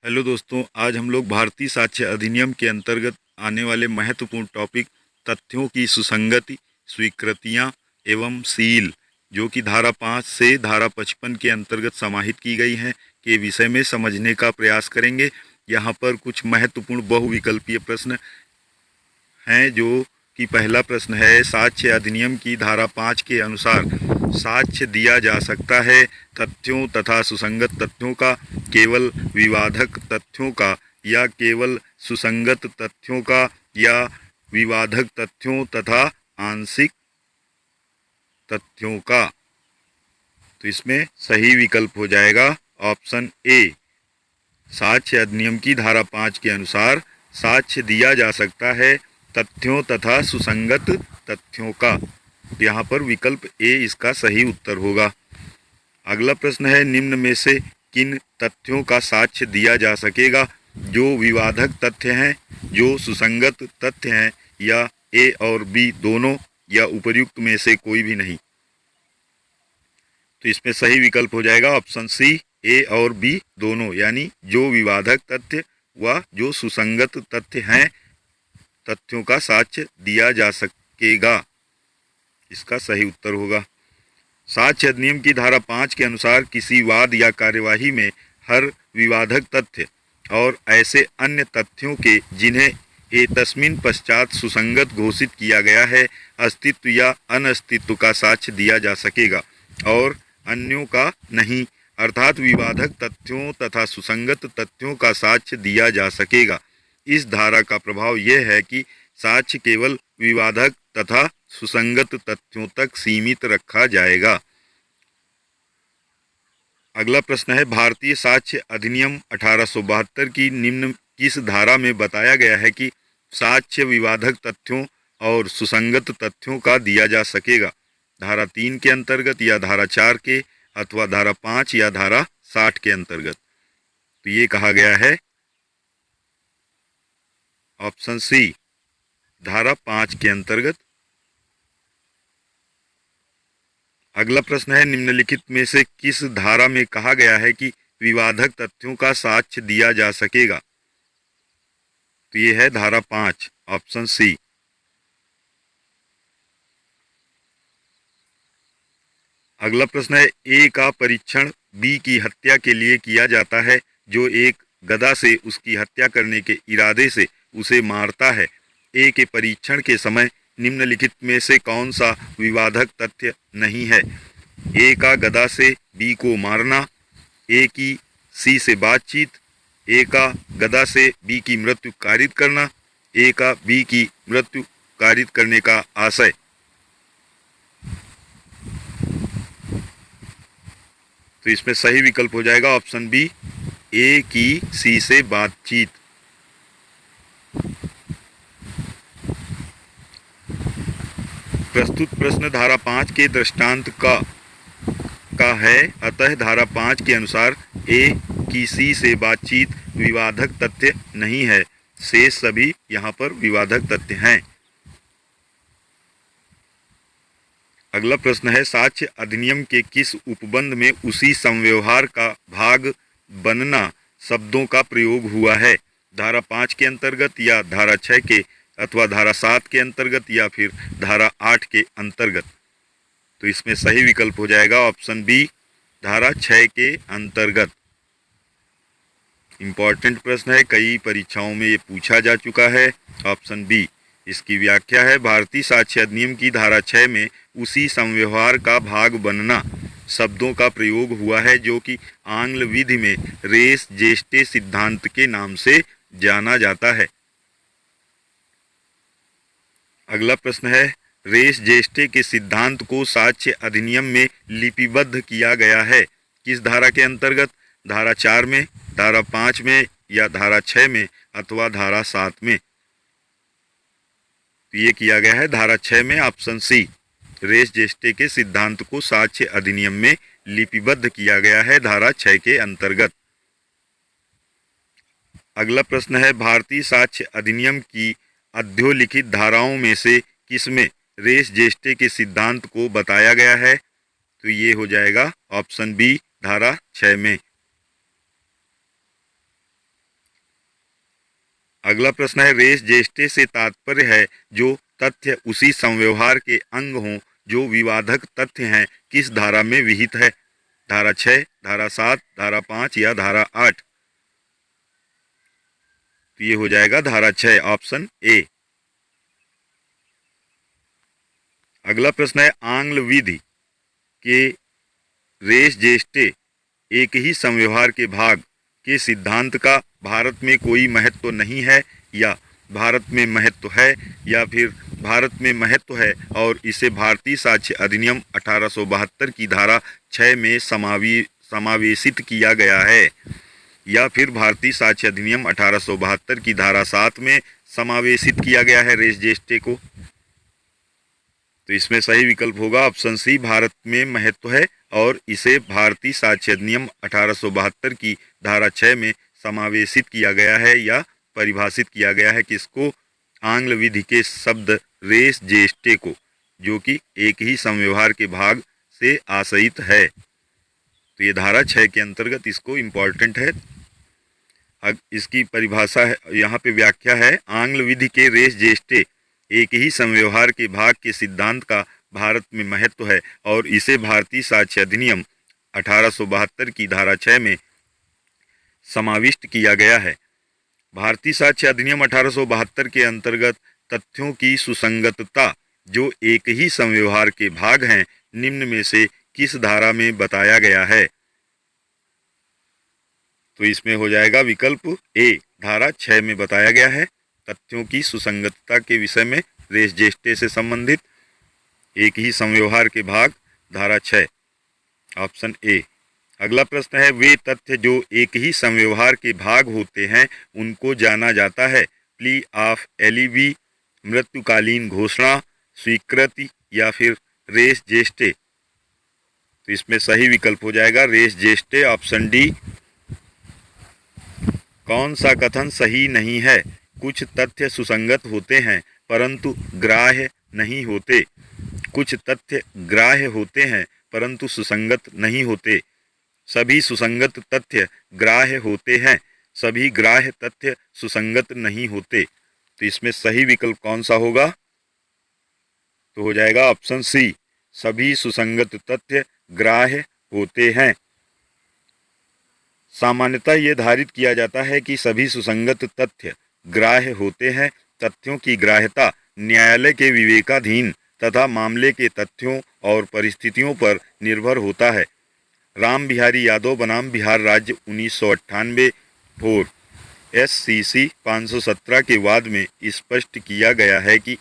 Hello दोस्तों, आज हम लोग भारतीय साक्ष्य अधिनियम के अंतर्गत आने वाले महत्वपूर्ण टॉपिक तथ्यों की सुसंगति, स्वीकृतियां एवं सील, जो कि धारा 5 से धारा 55 के अंतर्गत समाहित की गई हैं, के विषय में समझने का प्रयास करेंगे। यहाँ पर कुछ महत्वपूर्ण बहुविकल्पीय प्रश्न हैं, जो कि पहला प्रश्न है, साक्ष्य अधिनियम की धारा 5 के अनुसार साक्ष्य दिया जा सकता है तथ्यों तथा सुसंगत तथ्यों का, केवल विवादक तथ्यों का, या केवल सुसंगत तथ्यों का, या विवादक तथ्यों तथा आंशिक तथ्यों का। तो इसमें सही विकल्प हो जाएगा ऑप्शन ए। साक्ष्य अधिनियम की धारा 5 के अनुसार साक्ष्य दिया जा सकता है तथ्यों तथा सुसंगत तथ्यों का। यहाँ पर विकल्प ए इसका सही उत्तर होगा। अगला प्रश्न है, निम्न में से किन तथ्यों का साक्ष्य दिया जा सकेगा? जो विवादक तथ्य हैं, जो सुसंगत तथ्य हैं, या ए और बी दोनों, या उपर्युक्त में से कोई भी नहीं। तो इसमें सही विकल्प हो जाएगा ऑप्शन सी, ए और बी दोनों, यानी जो विवादक तथ्य व जो सुसंगत तथ्य हैं, तथ्यों का साक्ष्य दिया जा सकेगा। इसका सही उत्तर होगा। साक्ष्य अधिनियम की धारा 5 के अनुसार किसी वाद या कार्यवाही में हर विवादक तथ्य और ऐसे अन्य तथ्यों के जिन्हें एतस्मिन पश्चात सुसंगत घोषित किया गया है, अस्तित्व या अनस्तित्व का साक्ष्य दिया जा सकेगा और अन्यों का नहीं, अर्थात विवादक तथ्यों तथा सुसंगत तथ्यों का साक्ष्य दिया जा सकेगा। इस धारा का प्रभाव यह है कि साक्ष्य केवल विवादक तथा सुसंगत तथ्यों तक सीमित रखा जाएगा। अगला प्रश्न है, भारतीय साक्ष्य अधिनियम 1872 की निम्न किस धारा में बताया गया है कि साक्ष्य विवादक तथ्यों और सुसंगत तथ्यों का दिया जा सकेगा? धारा 3 के अंतर्गत, या धारा 4 के, अथवा धारा 5 या धारा 60 के अंतर्गत? तो ये कहा गया है ऑप्शन सी, धारा 5 के अंतर्गत। अगला प्रश्न है, निम्नलिखित में से किस धारा में कहा गया है कि विवादक तथ्यों का साक्ष्य दिया जा सकेगा? तो ये है धारा 5, ऑप्शन सी। अगला प्रश्न है, ए का परीक्षण बी की हत्या के लिए किया जाता है, जो एक गदा से उसकी हत्या करने के इरादे से उसे मारता है। ए के परीक्षण के समय निम्नलिखित में से कौन सा विवादक तथ्य नहीं है? ए का गदा से बी को मारना, ए की सी से बातचीत, ए का गदा से बी की मृत्यु कारित करना, ए का बी की मृत्यु कारित करने का आशय। तो इसमें सही विकल्प हो जाएगा ऑप्शन बी, ए की सी से बातचीत। प्रस्तुत प्रश्न धारा 5 के दृष्टांत का है, अतः धारा 5 के अनुसार ए की सी से बातचीत विवादक तथ्य नहीं है, शेष सभी यहाँ पर विवादक तथ्य हैं। अगला प्रश्न है, साक्ष्य अधिनियम के किस उपबंध में उसी संव्यवहार का भाग बनना शब्दों का प्रयोग हुआ है? धारा 5 के अंतर्गत, या धारा 6 के, अथवा धारा 7 के अंतर्गत, या फिर धारा 8 के अंतर्गत? तो इसमें सही विकल्प हो जाएगा ऑप्शन बी, धारा 6 के अंतर्गत। इंपॉर्टेंट प्रश्न है, कई परीक्षाओं में ये पूछा जा चुका है। ऑप्शन बी इसकी व्याख्या है, भारतीय साक्ष्य अधिनियम की धारा 6 में उसी संव्यवहार का भाग बनना शब्दों का प्रयोग हुआ है, जो कि आंग्ल विधि में रेस जेस्टे सिद्धांत के नाम से जाना जाता है। अगला प्रश्न है, रेस जेस्टे के सिद्धांत को साक्ष्य अधिनियम में लिपिबद्ध किया गया है, किस धारा के अंतर्गत? धारा 4 में, धारा 5 में, या धारा 6 में, अथवा धारा 7 में? तो ये किया गया है धारा 6 में, ऑप्शन सी। रेस जेस्टे के सिद्धांत को साक्ष्य अधिनियम में लिपिबद्ध किया गया है धारा 6 के अंतर्गत। अगला प्रश्न है, भारतीय साक्ष्य अधिनियम की अधोलिखित धाराओं में से किसमें रेस जेस्टे के सिद्धांत को बताया गया है? तो ये हो जाएगा ऑप्शन बी, धारा 6 में। अगला प्रश्न है रेस जेस्टे से तात्पर्य है जो तथ्य उसी संव्यवहार के अंग हों जो विवादक तथ्य हैं, किस धारा में विहित है? धारा 6, धारा 7, धारा 5 या धारा 8? तो ये हो जाएगा धारा 6, ऑप्शन ए। अगला प्रश्न है आंग्ल विधि के रेस जेस्टे एक ही संव्यवहार के भाग के सिद्धांत का भारत में कोई महत्व नहीं है, या भारत में महत्व है, या फिर भारत में महत्व है और इसे भारतीय साक्ष्य अधिनियम 1872 की धारा 6 में समावेशित किया गया है, या फिर भारतीय साक्ष्य अधिनियम 1872 की धारा 7 में समावेशित किया गया है रेस जेस्टे को? तो इसमें सही विकल्प होगा ऑप्शन सी, भारत में महत्व है और इसे भारतीय साक्ष्य अधिनियम 1872 की धारा 6 में समावेशित किया गया है या परिभाषित किया गया है। किसको? आंग्ल विधि के शब्द रेस जेस्टे को, जो कि एक ही संव्यवहार के भाग से आश्रित है। तो ये धारा 6 के अंतर्गत इसको इम्पॉर्टेंट है। इसकी परिभाषा है, यहाँ पे व्याख्या है, आंग्ल विधि के रेस जेस्टे एक ही संव्यवहार के भाग के सिद्धांत का भारत में महत्व है और इसे भारतीय साक्ष्य अधिनियम 1872 की धारा 6 में समाविष्ट किया गया है। भारतीय साक्ष्य अधिनियम 1872 के अंतर्गत तथ्यों की सुसंगतता जो एक ही संव्यवहार के भाग हैं, निम्न में से किस धारा में बताया गया है? तो इसमें हो जाएगा विकल्प ए, धारा 6 में बताया गया है। तथ्यों की सुसंगतता के विषय में रेस जेस्टे से संबंधित एक ही संव्यवहार के भाग, धारा 6, ऑप्शन ए। अगला प्रश्न है वे तथ्य जो एक ही संव्यवहार के भाग होते हैं उनको जाना जाता है प्ली ऑफ एलिबी, मृत्युकालीन घोषणा, स्वीकृति या फिर रेस जेस्टे? तो इसमें सही विकल्प हो जाएगा रेस जेस्टे, ऑप्शन डी। कौन सा कथन सही नहीं है? कुछ तथ्य सुसंगत होते हैं परंतु ग्राह्य नहीं होते। कुछ तथ्य ग्राह्य होते हैं परंतु सुसंगत नहीं होते। सभी सुसंगत तथ्य ग्राह्य होते हैं, सभी ग्राह्य तथ्य सुसंगत नहीं होते। तो इसमें सही विकल्प कौन सा होगा? तो हो जाएगा ऑप्शन सी, सभी सुसंगत तथ्य ग्राह्य होते हैं। सामान्यतः यह धारित किया जाता है कि सभी सुसंगत तथ्य ग्राह्य होते हैं। तथ्यों की ग्राह्यता न्यायालय के विवेकाधीन तथा मामले के तथ्यों और परिस्थितियों पर निर्भर होता है। राम बिहारी यादव बनाम बिहार राज्य 1998 4 SCC 517 के वाद में स्पष्ट किया गया है कि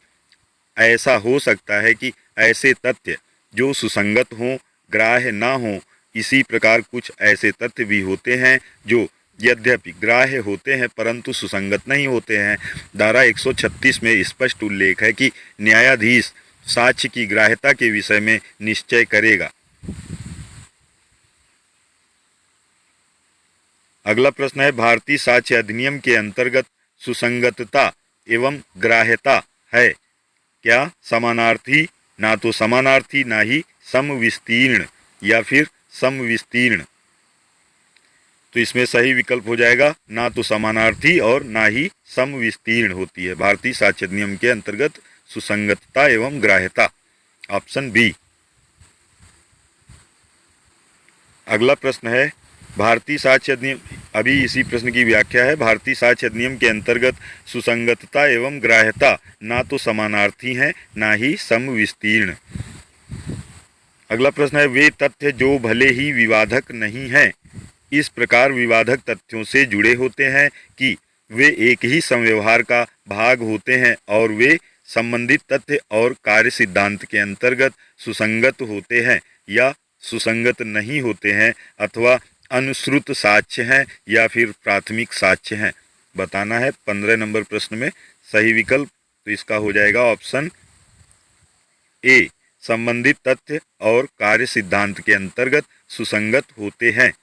ऐसा हो सकता है कि ऐसे तथ्य जो सुसंगत हों ग्राह्य ना हों। इसी प्रकार कुछ ऐसे तथ्य भी होते हैं जो यद्यपि ग्राह्य होते हैं परंतु सुसंगत नहीं होते हैं। धारा 136 में स्पष्ट उल्लेख है कि न्यायाधीश साक्ष्य की ग्राह्यता के विषय में निश्चय करेगा। अगला प्रश्न है भारतीय साक्ष्य अधिनियम के अंतर्गत सुसंगतता एवं ग्राह्यता है क्या समानार्थी? ना तो समानार्थी, ना ही समविस्तीर्ण या फिर समविस्तीर्ण। तो इसमें सही विकल्प हो जाएगा ना तो समानार्थी और ना ही समविस्तीर्ण होती है भारतीय साक्ष्य अधिनियम के अंतर्गत सुसंगतता एवं ग्राह्यता, ऑप्शन बी। अगला प्रश्न है भारतीय साक्ष्य अधिनियम, अभी इसी प्रश्न की व्याख्या है। भारतीय साक्ष्य अधिनियम के अंतर्गत सुसंगतता एवं ग्राह्यता ना तो समानार्थी हैं ना ही समविस्तीर्ण। अगला प्रश्न है वे तथ्य जो भले ही विवादक नहीं हैं इस प्रकार विवादक तथ्यों से जुड़े होते हैं कि वे एक ही संव्यवहार का भाग होते हैं और वे संबंधित तथ्य और कार्य सिद्धांत के अंतर्गत सुसंगत होते हैं या सुसंगत नहीं होते हैं, अथवा अनुश्रुत साक्ष्य हैं या फिर प्राथमिक साक्ष्य हैं, बताना है 15 नंबर प्रश्न में सही विकल्प। तो इसका हो जाएगा ऑप्शन ए, संबंधित तथ्य और कार्य सिद्धांत के अंतर्गत सुसंगत होते हैं।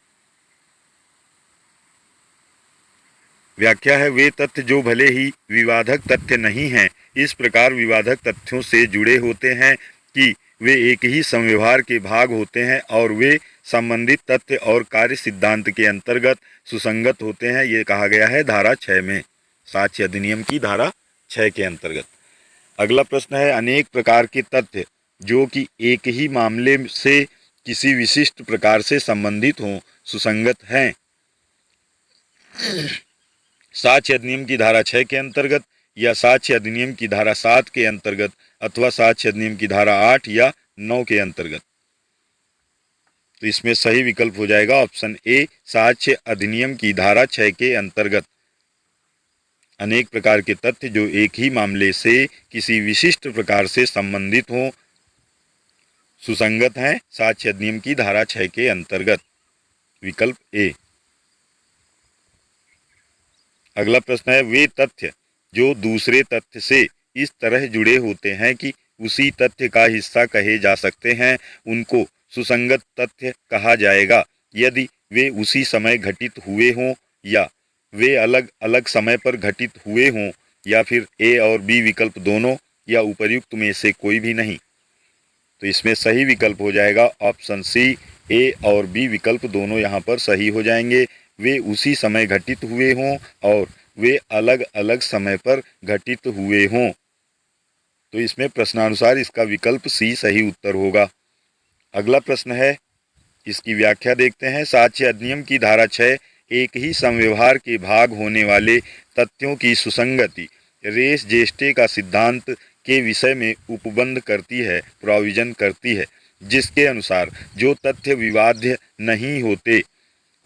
व्याख्या है वे तथ्य जो भले ही विवादक तथ्य नहीं हैं इस प्रकार विवादक तथ्यों से जुड़े होते हैं कि वे एक ही संव्यवहार के भाग होते हैं और वे संबंधित तथ्य और कार्य सिद्धांत के अंतर्गत सुसंगत होते हैं। ये कहा गया है धारा 6 में। साक्ष्य अधिनियम की धारा 6 के अंतर्गत। अगला प्रश्न है, अनेक प्रकार के तथ्य जो कि एक ही मामले से किसी विशिष्ट प्रकार से संबंधित हों सुसंगत हैं। साक्ष्य अधिनियम की धारा 6 के अंतर्गत या साक्ष्य अधिनियम की धारा 7 के अंतर्गत अथवा साक्ष्य अधिनियम की धारा 8 या 9 के अंतर्गत। तो इसमें सही विकल्प हो जाएगा ऑप्शन ए, साक्ष्य अधिनियम की धारा 6 के अंतर्गत। अनेक प्रकार के तथ्य जो एक ही मामले से किसी विशिष्ट प्रकार से संबंधित हों सुसंगत हैं साक्ष्य अधिनियम की धारा 6 के अंतर्गत, विकल्प ए। अगला प्रश्न है, वे तथ्य जो दूसरे तथ्य से इस तरह जुड़े होते हैं कि उसी तथ्य का हिस्सा कहे जा सकते हैं, उनको सुसंगत तथ्य कहा जाएगा यदि वे उसी समय घटित हुए हों या वे अलग अलग समय पर घटित हुए हों या फिर ए और बी विकल्प दोनों या उपर्युक्त में से कोई भी नहीं। तो इसमें सही विकल्प हो जाएगा ऑप्शन सी, ए और बी विकल्प दोनों यहाँ पर सही हो जाएंगे। वे उसी समय घटित हुए हों और वे अलग अलग समय पर घटित हुए हों। तो इसमें प्रश्नानुसार इसका विकल्प सी सही उत्तर होगा। अगला प्रश्न है, इसकी व्याख्या देखते हैं। साक्ष्य अधिनियम की धारा 6 एक ही समव्यवहार के भाग होने वाले तथ्यों की सुसंगति रेस जेस्टे का सिद्धांत के विषय में उपबंध करती है, प्रोविजन करती है, जिसके अनुसार जो तथ्य विवाद्य नहीं होते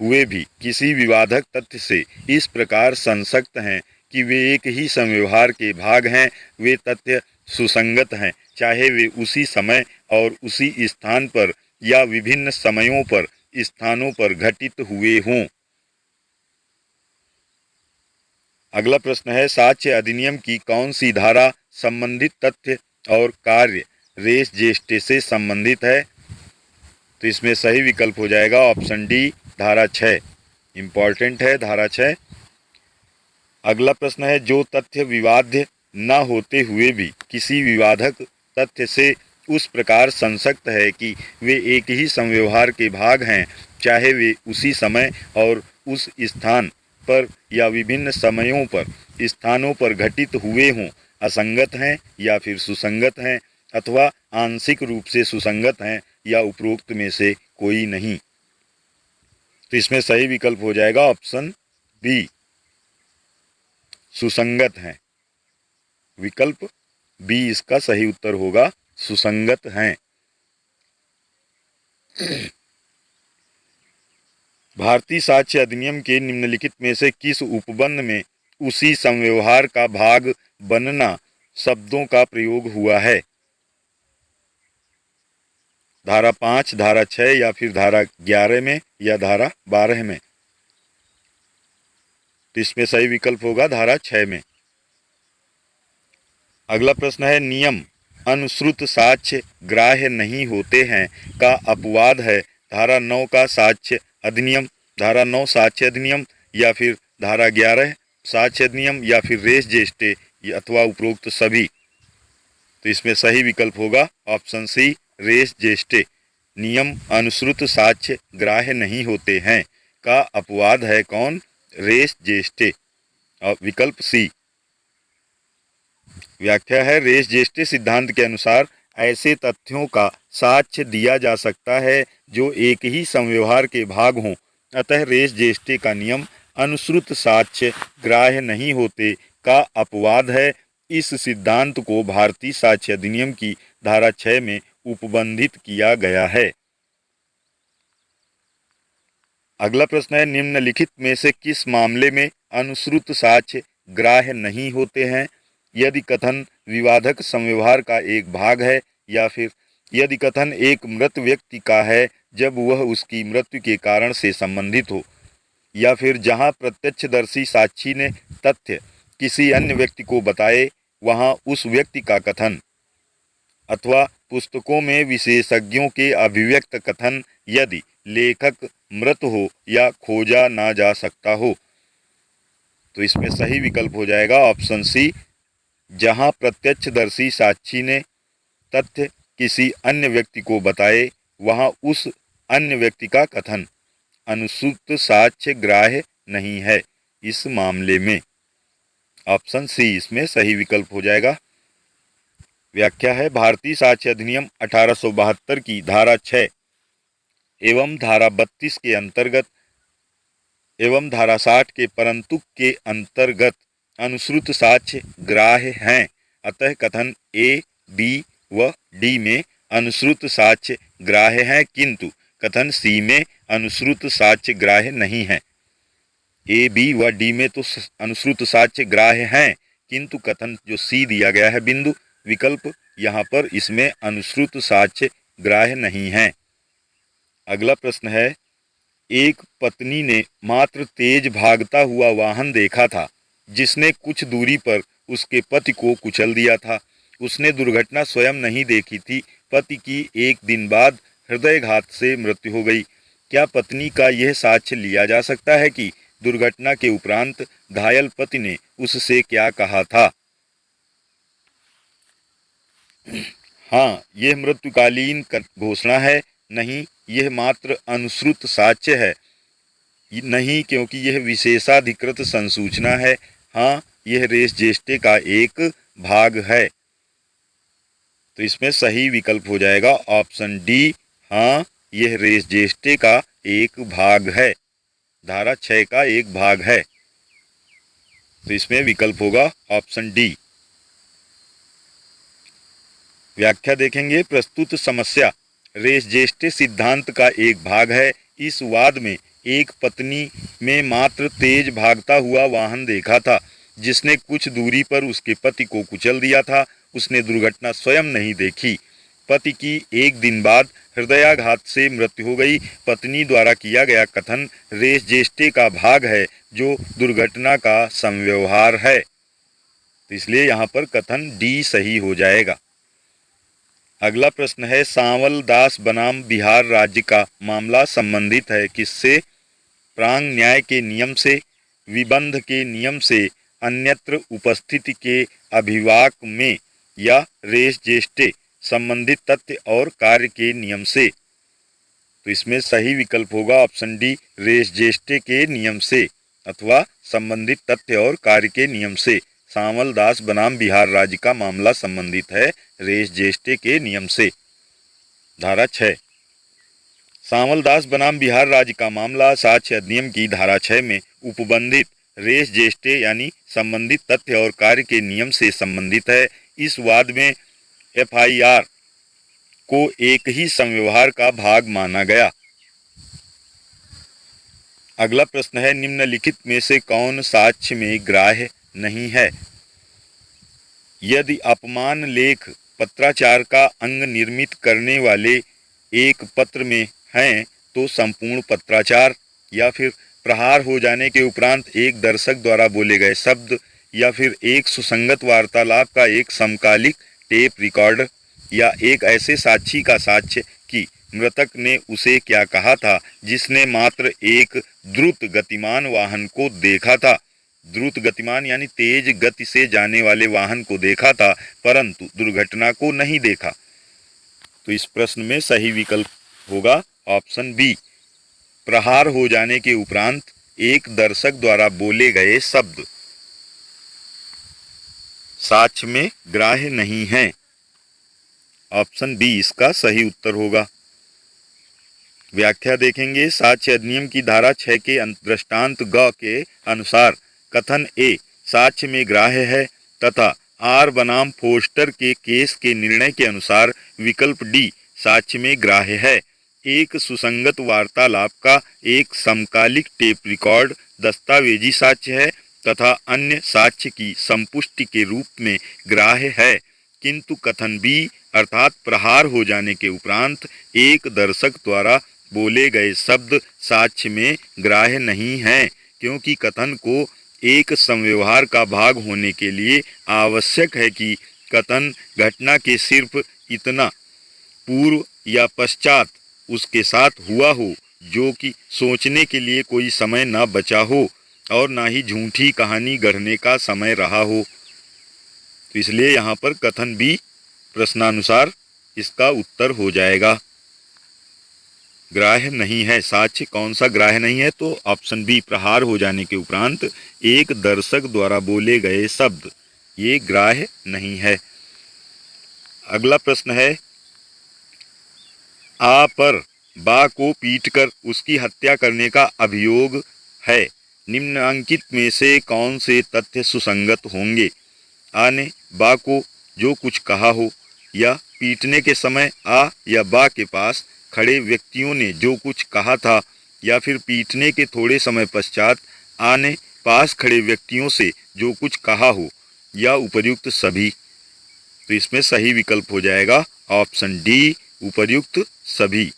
हुए भी किसी विवादक तथ्य से इस प्रकार संसक्त हैं कि वे एक ही समव्यवहार के भाग हैं, वे तथ्य सुसंगत हैं, चाहे वे उसी समय और उसी स्थान पर या विभिन्न समयों पर स्थानों पर घटित हुए हों। अगला प्रश्न है, साक्ष्य अधिनियम की कौन सी धारा संबंधित तथ्य और कार्य रेस जेस्टे से संबंधित है? तो इसमें सही विकल्प हो जाएगा ऑप्शन डी, धारा 6। इम्पॉर्टेंट है धारा 6। अगला प्रश्न है, जो तथ्य विवाद्य न होते हुए भी किसी विवादक तथ्य से उस प्रकार संसक्त है कि वे एक ही समव्यवहार के भाग हैं, चाहे वे उसी समय और उस स्थान पर या विभिन्न समयों पर स्थानों पर घटित हुए हों, असंगत हैं या फिर सुसंगत हैं अथवा आंशिक रूप से सुसंगत हैं या उपरोक्त में से कोई नहीं। तो इसमें सही विकल्प हो जाएगा ऑप्शन बी, सुसंगत हैं। विकल्प बी इसका सही उत्तर होगा, सुसंगत हैं। भारतीय साक्ष्य अधिनियम के निम्नलिखित में से किस उपबंध में उसी समव्यवहार का भाग बनना शब्दों का प्रयोग हुआ है? धारा 5, धारा 6 या फिर धारा 11 में या धारा 12 में? तो इसमें सही विकल्प होगा धारा 6 में। अगला प्रश्न है, नियम अनुश्रुत साक्ष्य ग्राह्य नहीं होते हैं का अपवाद है धारा 9 का साक्ष्य अधिनियम, धारा 9 साक्ष्य अधिनियम या फिर धारा 11 साक्ष्य अधिनियम या फिर रेस जेस्टे अथवा उपरोक्त सभी? तो इसमें सही विकल्प होगा ऑप्शन सी, रेस जेस्टे। नियम अनुश्रुत साक्ष्य ग्राह्य नहीं होते हैं का अपवाद है कौन? रेस जेस्टे। और विकल्प सी। व्याख्या है, रेस जेस्टे सिद्धांत के अनुसार ऐसे तथ्यों का साक्ष्य दिया जा सकता है जो एक ही समव्यवहार के भाग हों, अतः रेस जेस्टे का नियम अनुश्रुत साक्ष्य ग्राह्य नहीं होते का अपवाद है। इस सिद्धांत को भारतीय साक्ष्य अधिनियम की धारा 6 में उपबंधित किया गया है। अगला प्रश्न है, निम्नलिखित में से किस मामले में अनुश्रुत साक्ष्य ग्राह्य नहीं होते हैं? यदि कथन विवादक समव्यवहार का एक भाग है या फिर यदि कथन एक मृत व्यक्ति का है जब वह उसकी मृत्यु के कारण से संबंधित हो, या फिर जहां प्रत्यक्षदर्शी साक्षी ने तथ्य किसी अन्य व्यक्ति को बताए वहां उस व्यक्ति का कथन, अथवा पुस्तकों में विशेषज्ञों के अभिव्यक्त कथन यदि लेखक मृत हो या खोजा ना जा सकता हो। तो इसमें सही विकल्प हो जाएगा ऑप्शन सी, जहां प्रत्यक्षदर्शी साक्षी ने तथ्य किसी अन्य व्यक्ति को बताए वहां उस अन्य व्यक्ति का कथन अनुश्रुत साक्ष्य ग्राह्य नहीं है इस मामले में। ऑप्शन सी इसमें सही विकल्प हो जाएगा। व्याख्या है, भारतीय साक्ष्य अधिनियम 1872 की धारा 6 एवं धारा 32 के अंतर्गत एवं धारा 60 के परंतु के अंतर्गत अनुश्रुत साक्ष्य ग्राह्य हैं। अतः कथन ए, बी व डी में अनुश्रुत साक्ष्य ग्राह्य हैं, किंतु कथन सी में अनुश्रुत साक्ष्य ग्राह्य नहीं है। ए, बी व डी में तो अनुश्रुत साक्ष्य ग्राह्य हैं, किंतु कथन जो सी दिया गया है बिंदु विकल्प, यहाँ पर इसमें अनुश्रुत साक्ष्य ग्राह्य नहीं है। अगला प्रश्न है, एक पत्नी ने मात्र तेज भागता हुआ वाहन देखा था जिसने कुछ दूरी पर उसके पति को कुचल दिया था। उसने दुर्घटना स्वयं नहीं देखी थी। पति की एक दिन बाद हृदयघात से मृत्यु हो गई। क्या पत्नी का यह साक्ष्य लिया जा सकता है कि दुर्घटना के उपरांत घायल पति ने उससे क्या कहा था? हाँ, यह मृत्युकालीन घोषणा है। नहीं, यह मात्र अनुश्रुत साक्ष्य है। नहीं, क्योंकि यह विशेषाधिकृत संसूचना है। हाँ, यह रेस जेस्टे का एक भाग है। तो इसमें सही विकल्प हो जाएगा ऑप्शन डी। हाँ, यह रेस जेस्टे का एक भाग है, धारा 6 का एक भाग है। तो इसमें विकल्प होगा ऑप्शन डी। व्याख्या देखेंगे, प्रस्तुत समस्या रेस जेस्टे सिद्धांत का एक भाग है। इस वाद में एक पत्नी में मात्र तेज भागता हुआ वाहन देखा था जिसने कुछ दूरी पर उसके पति को कुचल दिया था। उसने दुर्घटना स्वयं नहीं देखी। पति की एक दिन बाद हृदयाघात से मृत्यु हो गई। पत्नी द्वारा किया गया कथन रेस जेस्टे का भाग है जो दुर्घटना का संव्यवहार है। तो इसलिए यहाँ पर कथन डी सही हो जाएगा। अगला प्रश्न है, सांवल दास बनाम बिहार राज्य का मामला संबंधित है किससे? प्रांग न्याय के नियम से, विबंध के नियम से, अन्यत्र उपस्थिति के अभिवाक में, या रेस जेस्टे संबंधित तथ्य और कार्य के नियम से? तो इसमें सही विकल्प होगा ऑप्शन डी, रेस जेस्टे के नियम से अथवा संबंधित तथ्य और कार्य के नियम से। सांवल दास बनाम बिहार राज्य का मामला संबंधित है रेस जेस्टे के नियम से, धारा 6। सांवल दास बनाम बिहार राज्य का मामला साक्ष्य अधिनियम की धारा 6 में उपबंधित रेस जेस्टे यानी संबंधित तथ्य और कार्य के नियम से संबंधित है। इस वाद में एफआईआर को एक ही संव्यवहार का भाग माना गया। अगला प्रश्न है, निम्नलिखित में से कौन साक्ष्य में ग्राह्य नहीं है? यदि अपमान लेख पत्राचार का अंग निर्मित करने वाले एक पत्र में हैं तो संपूर्ण पत्राचार, या फिर प्रहार हो जाने के उपरांत एक दर्शक द्वारा बोले गए शब्द, या फिर एक सुसंगत वार्तालाप का एक समकालिक टेप रिकॉर्ड, या एक ऐसे साक्षी का साक्ष्य कि मृतक ने उसे क्या कहा था जिसने मात्र एक द्रुत गतिमान वाहन को देखा था। द्रुत गतिमान यानी तेज गति से जाने वाले वाहन को देखा था परंतु दुर्घटना को नहीं देखा। तो इस प्रश्न में सही विकल्प होगा ऑप्शन बी, प्रहार हो जाने के उपरांत एक दर्शक द्वारा बोले गए शब्द साक्ष्य में ग्राह्य नहीं है। ऑप्शन बी इसका सही उत्तर होगा। व्याख्या देखेंगे, साक्ष्य अधिनियम की धारा 6 के दृष्टांत ग के अनुसार कथन ए साक्ष्य में ग्राह्य है तथा आर बनाम फोस्टर के केस के निर्णय के अनुसार विकल्प डी साक्ष्य में ग्राह्य है। एक सुसंगत वार्तालाप का एक समकालिक टेप रिकॉर्ड दस्तावेजी साक्ष्य है तथा अन्य साक्ष्य की संपुष्टि के रूप में ग्राह्य है, किंतु कथन बी अर्थात प्रहार हो जाने के उपरांत एक दर्शक द्वारा बोले गए शब्द साक्ष्य में ग्राह्य नहीं है, क्योंकि कथन को एक संव्यवहार का भाग होने के लिए आवश्यक है कि कथन घटना के सिर्फ इतना पूर्व या पश्चात उसके साथ हुआ हो जो कि सोचने के लिए कोई समय न बचा हो और ना ही झूठी कहानी गढ़ने का समय रहा हो। तो इसलिए यहाँ पर कथन बी प्रश्नानुसार इसका उत्तर हो जाएगा। ग्राह्य नहीं है। साक्ष्य कौन सा ग्राह्य नहीं है? तो ऑप्शन बी, प्रहार हो जाने के उपरांत एक दर्शक द्वारा बोले गए शब्द, ये ग्राह्य नहीं है। अगला प्रश्न है, आ पर बा को पीटकर उसकी हत्या करने का अभियोग है। निम्नांकित में से कौन से तथ्य सुसंगत होंगे? आ ने बा को जो कुछ कहा हो, या पीटने के समय आ या बा के पास खड़े व्यक्तियों ने जो कुछ कहा था, या फिर पीटने के थोड़े समय पश्चात आ ने पास खड़े व्यक्तियों से जो कुछ कहा हो, या उपर्युक्त सभी। तो इसमें सही विकल्प हो जाएगा ऑप्शन डी, उपर्युक्त सभी।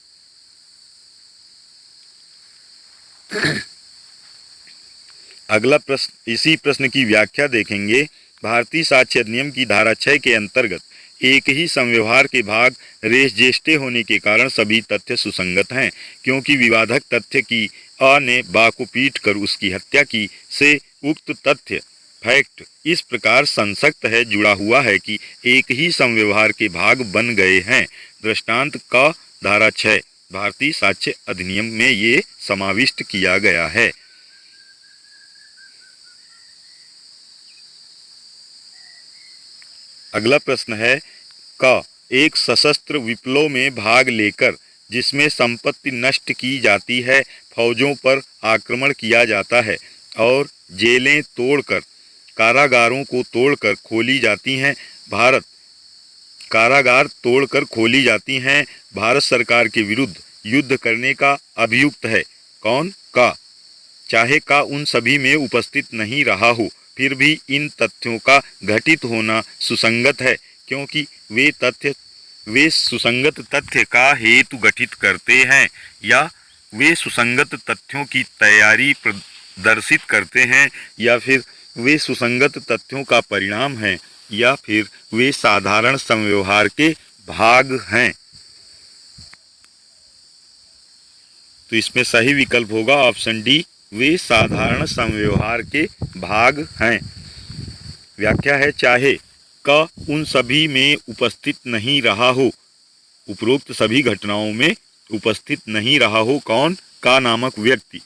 अगला प्रश्न, इसी प्रश्न की व्याख्या देखेंगे। भारतीय साक्ष्य अधिनियम की धारा 6 के अंतर्गत एक ही संव्यवहार के भाग रेश ज्येष्ठे होने के कारण सभी तथ्य सुसंगत हैं, क्योंकि विवादक तथ्य की अ ने बा को पीट कर उसकी हत्या की से उक्त तथ्य फैक्ट इस प्रकार संसक्त है, जुड़ा हुआ है कि एक ही संव्यवहार के भाग बन गए हैं। दृष्टांत का धारा 6 भारतीय साक्ष्य अधिनियम में ये समाविष्ट किया गया है। अगला प्रश्न है, क एक सशस्त्र विप्लव में भाग लेकर जिसमें संपत्ति नष्ट की जाती है, फौजों पर आक्रमण किया जाता है और जेलें तोड़कर कारागारों को तोड़कर खोली जाती हैं, कारागार तोड़कर खोली जाती हैं, भारत सरकार के विरुद्ध युद्ध करने का अभियुक्त है। कौन? का। चाहे का उन सभी में उपस्थित नहीं रहा हो, फिर भी इन तथ्यों का घटित होना सुसंगत है, क्योंकि वे सुसंगत तथ्य का हेतु गठित करते हैं, या वे सुसंगत तथ्यों की तैयारी प्रदर्शित करते हैं, या फिर वे सुसंगत तथ्यों का परिणाम हैं, या फिर वे साधारण संव्यवहार के भाग हैं। तो इसमें सही विकल्प होगा ऑप्शन डी, वे साधारण संव्यवहार के भाग हैं। व्याख्या है, चाहे क उन सभी में उपस्थित नहीं रहा हो, उपरोक्त सभी घटनाओं में उपस्थित नहीं रहा हो कौन? का नामक व्यक्ति,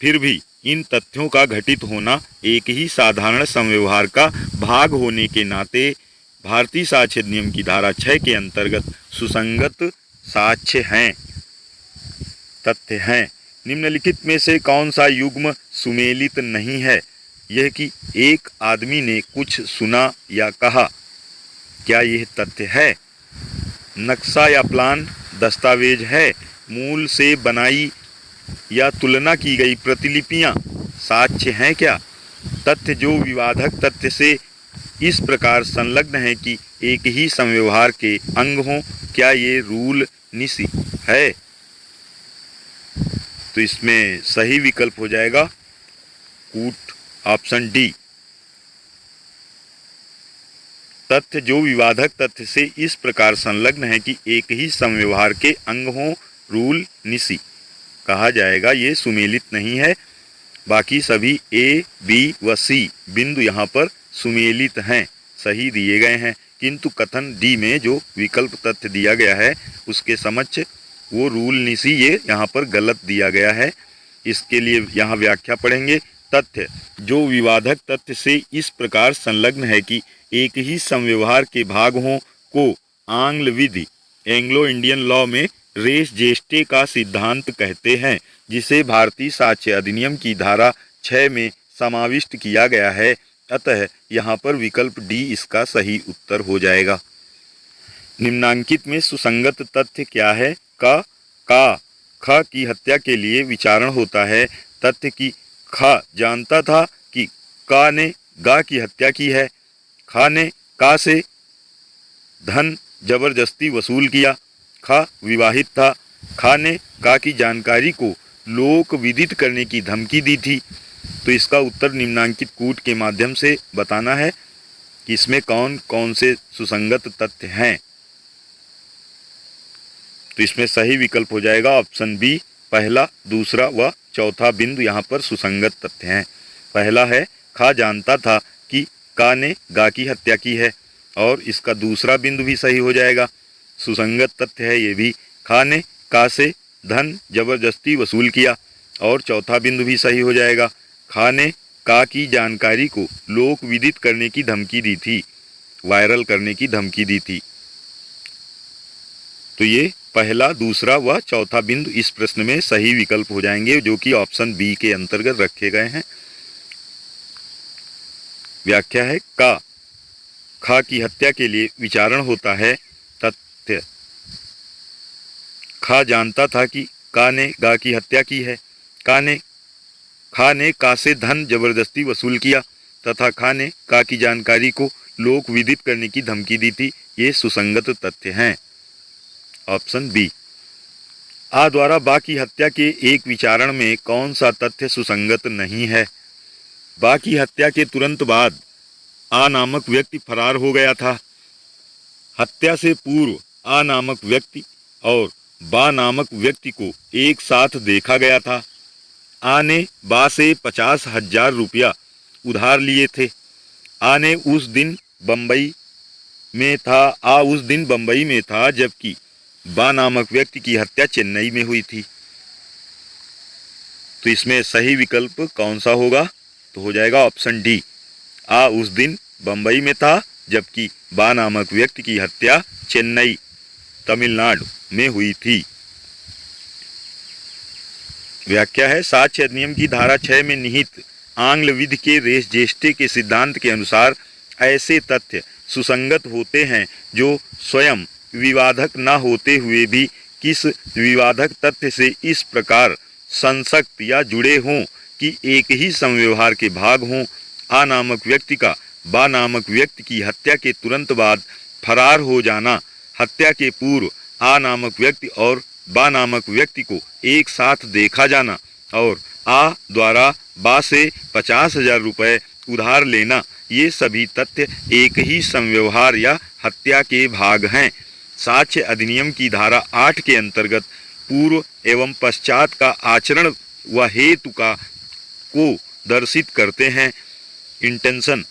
फिर भी इन तथ्यों का घटित होना एक ही साधारण संव्यवहार का भाग होने के नाते भारतीय साक्ष्य अधिनियम की धारा 6 के अंतर्गत सुसंगत साक्ष्य हैं, तथ्य हैं। निम्नलिखित में से कौन सा युग्म सुमेलित नहीं है? यह कि एक आदमी ने कुछ सुना या कहा, क्या यह तथ्य है? नक्शा या प्लान दस्तावेज है? मूल से बनाई या तुलना की गई प्रतिलिपियां साक्ष्य हैं क्या? तथ्य जो विवादक तथ्य से इस प्रकार संलग्न है कि एक ही संव्यवहार के अंग हों, क्या ये रूल निसी है? तो इसमें सही विकल्प हो जाएगा कूट, ऑप्शन डी। तथ्य जो विवादक तथ्य से इस प्रकार संलग्न है कि एक ही संव्यवहार के अंग हों, रूल निसी कहा जाएगा, ये सुमेलित नहीं है। बाकी सभी ए, बी व सी बिंदु यहाँ पर सुमेलित हैं, सही दिए गए हैं, किंतु कथन डी में जो विकल्प तथ्य दिया गया है उसके समक्ष वो रूल निसी ये यहाँ पर गलत दिया गया है। इसके लिए यहाँ व्याख्या पढ़ेंगे। तथ्य जो विवादक तथ्य से इस प्रकार संलग्न है कि एक ही संव्यवहार के भाग हों को आंग्ल विधि एंग्लो इंडियन लॉ में रेस जेस्टे का सिद्धांत कहते हैं, जिसे भारतीय साक्ष्य अधिनियम की धारा 6 में समाविष्ट किया गया है। अतः यहाँ पर विकल्प डी इसका सही उत्तर हो जाएगा। निम्नांकित में सुसंगत तथ्य क्या है? का ख की हत्या के लिए विचारण होता है। तथ्य की ख जानता था कि का ने गा की हत्या की है। ख ने का से धन जबरदस्ती वसूल किया। ख विवाहित था। ख ने का की जानकारी को लोक विदित करने की धमकी दी थी। तो इसका उत्तर निम्नांकित कूट के माध्यम से बताना है कि इसमें कौन कौन से सुसंगत तथ्य हैं। तो इसमें सही विकल्प हो जाएगा ऑप्शन बी, पहला, दूसरा व चौथा बिंदु यहाँ पर सुसंगत तथ्य हैं। पहला है खा जानता था कि का ने गा की हत्या की है, और इसका दूसरा बिंदु भी सही हो जाएगा, सुसंगत तथ्य है ये भी। खा ने का से धन जबरदस्ती वसूल किया। और चौथा बिंदु भी सही हो जाएगा। खा ने का की जानकारी को लोक विदित करने की धमकी दी थी, वायरल करने की धमकी दी थी। तो ये पहला, दूसरा व चौथा बिंदु इस प्रश्न में सही विकल्प हो जाएंगे, जो कि ऑप्शन बी के अंतर्गत रखे गए हैं। व्याख्या है का खा की हत्या के लिए विचारण होता है। तथ्य खा जानता था कि का ने गा की हत्या की है। खा ने का से धन जबरदस्ती वसूल किया तथा खा ने का की जानकारी को लोक विदित करने की धमकी दी थी। ये सुसंगत तथ्य हैं। Option B. आ द्वारा बा की हत्या के एक विचारण में कौन सा तथ्य सुसंगत नहीं है? बा की हत्या के तुरंत बाद आ नामक व्यक्ति फरार हो गया था। हत्या से पूर्व आ नामक व्यक्ति और बा नामक व्यक्ति को एक साथ देखा गया था। आ ने बा से 50,000 रुपया उधार लिए थे। आ उस दिन बंबई में था जबकि बा नामक व्यक्ति की हत्या चेन्नई में हुई थी। तो इसमें सही विकल्प कौन सा होगा? तो हो जाएगा ऑप्शन डी। आ उस दिन बंबई में था जबकि बा नामक व्यक्ति की हत्या चेन्नई, तमिलनाडु में हुई थी। व्याख्या है साक्ष्य अधिनियम की धारा 6 में निहित आंग्ल विधि के रेस जेस्टे के सिद्धांत के अनुसार ऐसे तथ्य सुसंगत होते हैं जो स्वयं विवादक न होते हुए भी किस विवादक तथ्य से इस प्रकार संसक्त या जुड़े हों कि एक ही संव्यवहार के भाग हों। आ नामक व्यक्ति का बा नामक व्यक्ति की हत्या के तुरंत बाद फरार हो जाना, हत्या के पूर्व आ नामक व्यक्ति और बा नामक व्यक्ति को एक साथ देखा जाना और आ द्वारा बा से 50,000 रुपये उधार लेना, ये सभी तथ्य एक ही संव्यवहार या हत्या के भाग हैं। साक्ष्य अधिनियम की धारा 8 के अंतर्गत पूर्व एवं पश्चात का आचरण व हेतु को दर्शित करते हैं, इंटेंशन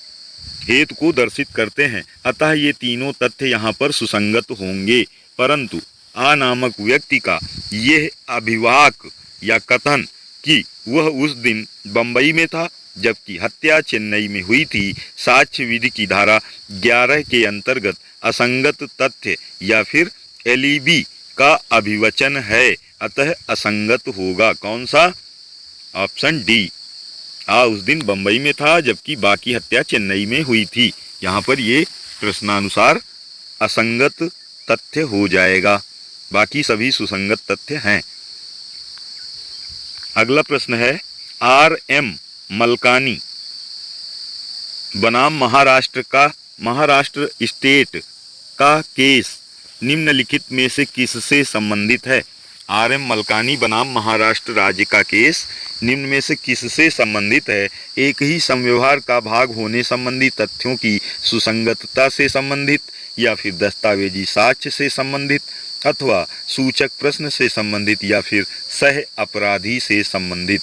हेतु को दर्शित करते हैं। अतः ये तीनों तथ्य यहाँ पर सुसंगत होंगे। परंतु आ नामक व्यक्ति का यह अभिवाक या कथन कि वह उस दिन बंबई में था जबकि हत्या चेन्नई में हुई थी, साक्ष्य विधि की धारा 11 के अंतर्गत असंगत तथ्य या फिर एलिबी का अभिवचन है, अतः असंगत होगा। कौन सा? Option D. आ उस दिन बंबई में था जबकि बाकी हत्या चेन्नई में हुई थी। यहाँ पर ये प्रश्नानुसार असंगत तथ्य हो जाएगा, बाकी सभी सुसंगत तथ्य हैं। अगला प्रश्न है R.M. मलकानी बनाम महाराष्ट्र स्टेट का केस निम्नलिखित में से किससे संबंधित है? R.M. मलकानी बनाम महाराष्ट्र राज्य का केस निम्न में से किससे संबंधित है? एक ही संव्यवहार का भाग होने संबंधी तथ्यों की सुसंगतता से संबंधित, या फिर दस्तावेजी साक्ष्य से संबंधित, अथवा सूचक प्रश्न से संबंधित, या फिर सह अपराधी से संबंधित।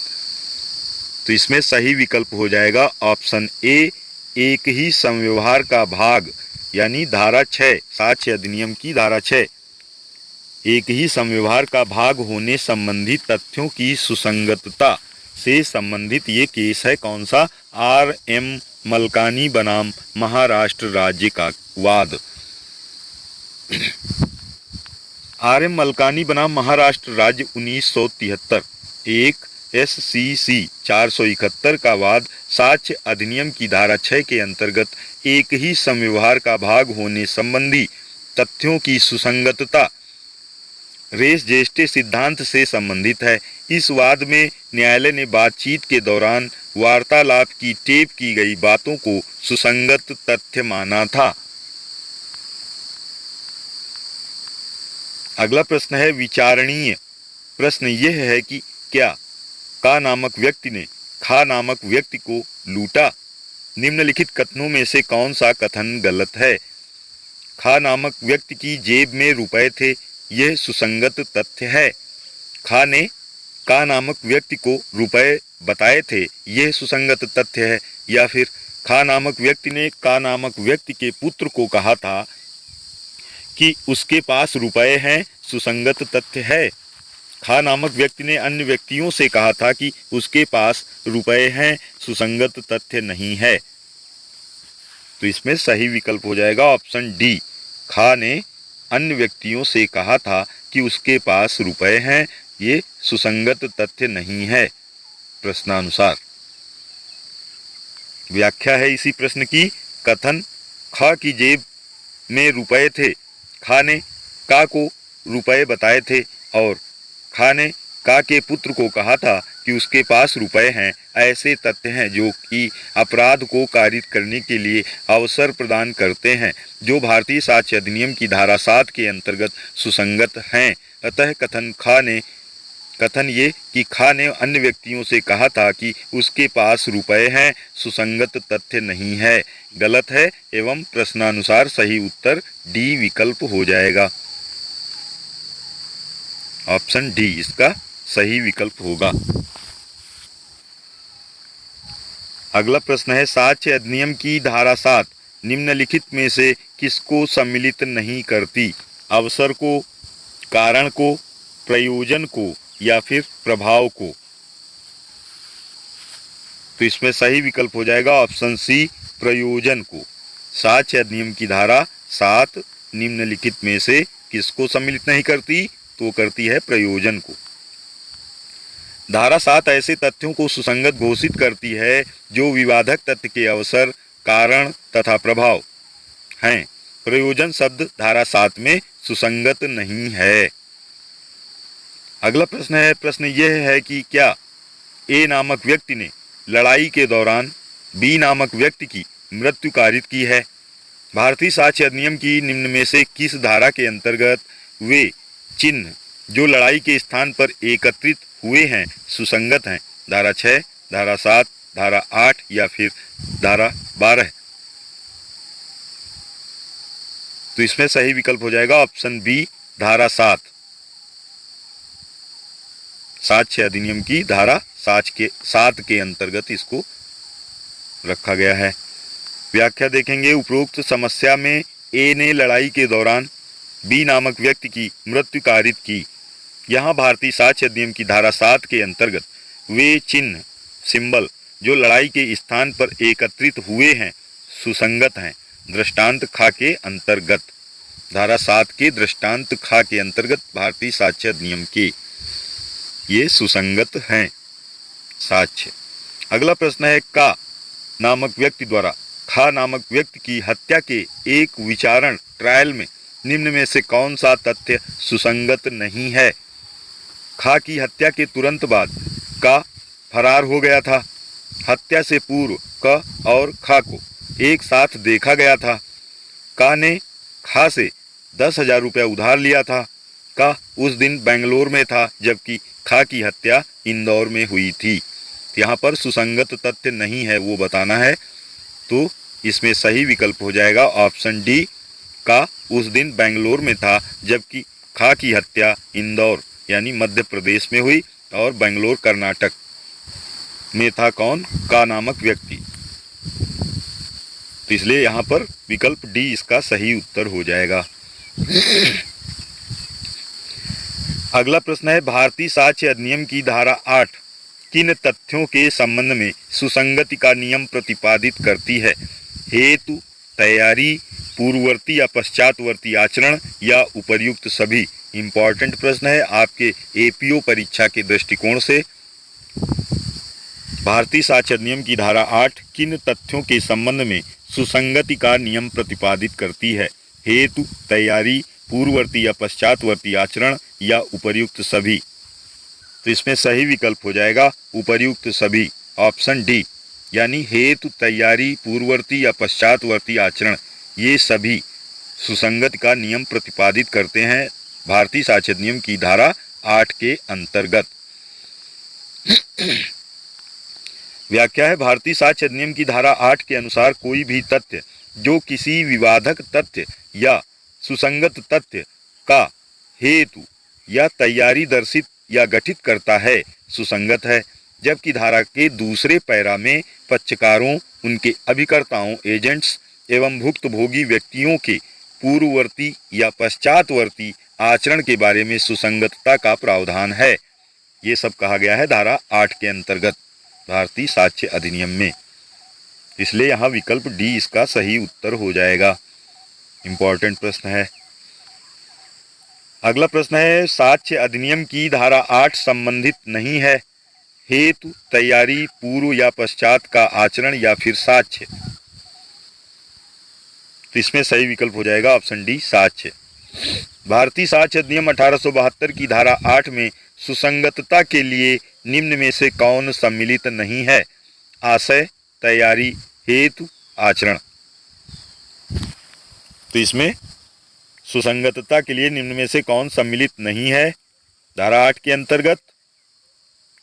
तो इसमें सही विकल्प हो जाएगा ऑप्शन ए, एक ही संव्यवहार का भाग, यानी धारा 6 साक्ष्य अधिनियम की धारा 6, एक ही संव्यवहार का भाग होने संबंधी तथ्यों की सुसंगतता से संबंधित ये केस है। कौन सा? R.M. मलकानी बनाम महाराष्ट्र राज्य का वाद। R.M. मलकानी बनाम महाराष्ट्र राज्य 1973 एक SCC 471 का वाद साक्ष्य अधिनियम की धारा 6 के अंतर्गत एक ही संव्यवहार का भाग होने संबंधी तथ्यों की सुसंगतता रेस जेस्टे सिद्धांत से संबंधित है। इस वाद में न्यायालय ने बातचीत के दौरान वार्तालाप की टेप की गई बातों को सुसंगत तथ्य माना था। अगला प्रश्न है विचारणीय प्रश्न यह है कि क्या का नामक व्यक्ति ने खा नामक व्यक्ति को लूटा? निम्नलिखित कथनों में से कौन सा कथन गलत है? खा नामक व्यक्ति की जेब में रुपए थे, यह सुसंगत तथ्य है। खा ने का नामक व्यक्ति को रुपए बताए थे, यह सुसंगत तथ्य है। या फिर खा नामक व्यक्ति ने का नामक व्यक्ति के पुत्र को कहा था कि उसके पास रुपए हैं, सुसंगत तथ्य है। खा नामक व्यक्ति ने अन्य व्यक्तियों से कहा था कि उसके पास रुपए हैं, सुसंगत तथ्य नहीं है। तो इसमें सही विकल्प हो जाएगा ऑप्शन डी। खा ने अन्य व्यक्तियों से कहा था कि उसके पास रुपए हैं, ये सुसंगत तथ्य नहीं है प्रश्नानुसार। व्याख्या है इसी प्रश्न की। कथन: खा की जेब में रुपए थे। खा ने का को रुपए बताए थे और खा ने का के पुत्र को कहा था कि उसके पास रुपए हैं। ऐसे तथ्य हैं जो कि अपराध को कारित करने के लिए अवसर प्रदान करते हैं, जो भारतीय साक्ष्य अधिनियम की धारा 7 के अंतर्गत सुसंगत हैं। अतः कथन ये कि खा ने अन्य व्यक्तियों से कहा था कि उसके पास रुपए हैं, सुसंगत तथ्य नहीं है, गलत है एवं प्रश्नानुसार सही उत्तर डी विकल्प हो जाएगा। ऑप्शन डी इसका सही विकल्प होगा। अगला प्रश्न है, साक्ष्य अधिनियम की धारा 7 निम्नलिखित में से किसको सम्मिलित नहीं करती? अवसर को, कारण को, प्रयोजन को या फिर प्रभाव को? तो इसमें सही विकल्प हो जाएगा ऑप्शन सी, प्रयोजन को। साक्ष्य अधिनियम की धारा 7 निम्नलिखित में से किसको सम्मिलित नहीं करती? तो करती है प्रयोजन को। धारा 7 ऐसे तथ्यों को सुसंगत घोषित करती है जो विवादक तथ्य के अवसर, कारण तथा प्रभाव हैं। प्रयोजन शब्द धारा 7 में सुसंगत नहीं है। अगला प्रश्न यह है कि क्या ए नामक व्यक्ति ने लड़ाई के दौरान बी नामक व्यक्ति की मृत्यु कारित की है? भारतीय साक्ष्य अधिनियम की निम्न में से किस धारा के अंतर्गत वे चिन्ह जो लड़ाई के स्थान पर एकत्रित हुए हैं सुसंगत हैं? धारा 6, धारा 7, धारा 8 या फिर धारा 12? तो इसमें सही विकल्प हो जाएगा ऑप्शन बी, धारा 7। साक्ष्य अधिनियम की धारा 7 के अंतर्गत इसको रखा गया है। व्याख्या देखेंगे। उपरोक्त समस्या में ए ने लड़ाई के दौरान बी नामक व्यक्ति की मृत्यु कारित की। यहाँ भारतीय साक्ष्य अधिनियम की धारा 7 के अंतर्गत वे चिन्ह, सिंबल जो लड़ाई के स्थान पर एकत्रित हुए हैं सुसंगत हैं। दृष्टांत खा के अंतर्गत, धारा 7 के दृष्टांत खा के अंतर्गत भारतीय साक्ष्य अधिनियम के ये सुसंगत हैं साक्ष्य। अगला प्रश्न है, का नामक व्यक्ति द्वारा खा नामक व्यक्ति की हत्या के एक विचारण ट्रायल में निम्न में से कौन सा तथ्य सुसंगत नहीं है? खा की हत्या के तुरंत बाद का फरार हो गया था। हत्या से पूर्व क और खा को एक साथ देखा गया था। का ने खा से 10,000 रुपया उधार लिया था। का उस दिन बेंगलोर में था जबकि खा की हत्या इंदौर में हुई थी। यहाँ पर सुसंगत तथ्य नहीं है वो बताना है, तो इसमें सही विकल्प हो जाएगा ऑप्शन डी, का उस दिन बेंगलोर में था जबकि खा की हत्या इंदौर यानी मध्य प्रदेश में हुई और बेंगलोर कर्नाटक में था। कौन? का नामक व्यक्ति। तो इसलिए यहाँ पर विकल्प डी इसका सही उत्तर हो जाएगा। अगला प्रश्न है, भारतीय साक्ष्य अधिनियम की धारा 8 किन तथ्यों के संबंध में सुसंगति का नियम प्रतिपादित करती है? हेतु, तैयारी, पूर्ववर्ती या पश्चातवर्ती आचरण या उपर्युक्त सभी? इंपॉर्टेंट प्रश्न है आपके एपीओ परीक्षा के दृष्टिकोण से। भारतीय साक्ष्य अधिनियम की धारा 8 किन तथ्यों के संबंध में सुसंगति का नियम प्रतिपादित करती है? हेतु, तैयारी, पूर्ववर्ती या पश्चातवर्ती आचरण या उपर्युक्त सभी? तो इसमें सही विकल्प हो जाएगा उपर्युक्त सभी, ऑप्शन डी, यानी हेतु, तैयारी, पूर्ववर्ती या पश्चातवर्ती आचरण ये सभी सुसंगति का नियम प्रतिपादित करते हैं भारतीय साक्ष्य अधिनियम की धारा 8 के अंतर्गत। व्याख्या है, भारतीय साक्ष्य अधिनियम की धारा 8 के अनुसार कोई भी तथ्य जो किसी विवादक तथ्य या सुसंगत तथ्य का हेतु या तैयारी दर्शित या गठित करता है सुसंगत है, जबकि धारा के दूसरे पैरा में पक्षकारों, उनके अभिकर्ताओं, एजेंट्स एवं भुक्तभोगी व्यक्तियों के पूर्ववर्ती या पश्चातवर्ती आचरण के बारे में सुसंगतता का प्रावधान है। ये सब कहा गया है धारा 8 के अंतर्गत भारतीय साक्ष्य अधिनियम में। इसलिए यहाँ विकल्प डी इसका सही उत्तर हो जाएगा। इंपॉर्टेंट प्रश्न है। अगला प्रश्न है, साक्ष्य अधिनियम की धारा 8 संबंधित नहीं है। हेतु, तैयारी, पूर्व या पश्चात का आचरण या फिर साक्ष्य। तो इसमें सही विकल्प हो जाएगा ऑप्शन डी, साक्ष्य। भारतीय साक्ष्य अधिनियम 1872 की धारा 8 में सुसंगतता के लिए निम्न में से कौन सम्मिलित नहीं है? आशय, तैयारी, हेतु, आचरण। तो इसमें सुसंगतता के लिए निम्न में से कौन सम्मिलित नहीं है धारा 8 के अंतर्गत?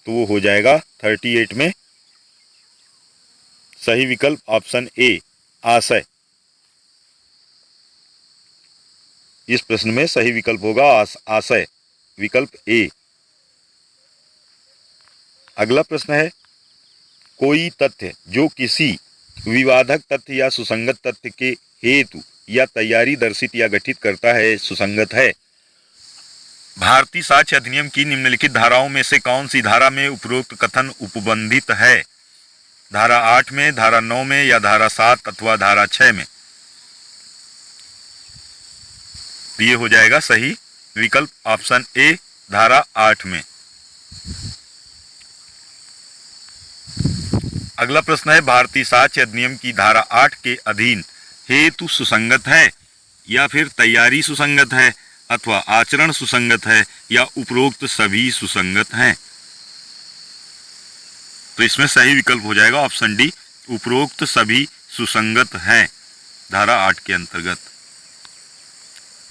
तो वो हो जाएगा 38 में सही विकल्प ऑप्शन ए, आशय। इस प्रश्न में सही विकल्प होगा आशय, विकल्प ए। अगला प्रश्न है, कोई तथ्य जो किसी विवादक तथ्य या सुसंगत तथ्य के हेतु या तैयारी दर्शित या गठित करता है, सुसंगत है। भारतीय साक्ष्य अधिनियम की निम्नलिखित धाराओं में से कौन सी धारा में उपरोक्त कथन उपबंधित है? धारा 8 में, धारा 9 में या धारा 7 अथवा धारा 6 में? ये हो जाएगा सही विकल्प ऑप्शन ए, धारा 8 में। अगला प्रश्न है, भारतीय साक्ष्य अधिनियम की धारा 8 के अधीन हेतु सुसंगत है या फिर तैयारी सुसंगत है अथवा आचरण सुसंगत है या उपरोक्त सभी सुसंगत हैं? तो इसमें सही विकल्प हो जाएगा ऑप्शन डी, उपरोक्त सभी सुसंगत हैं धारा 8 के अंतर्गत।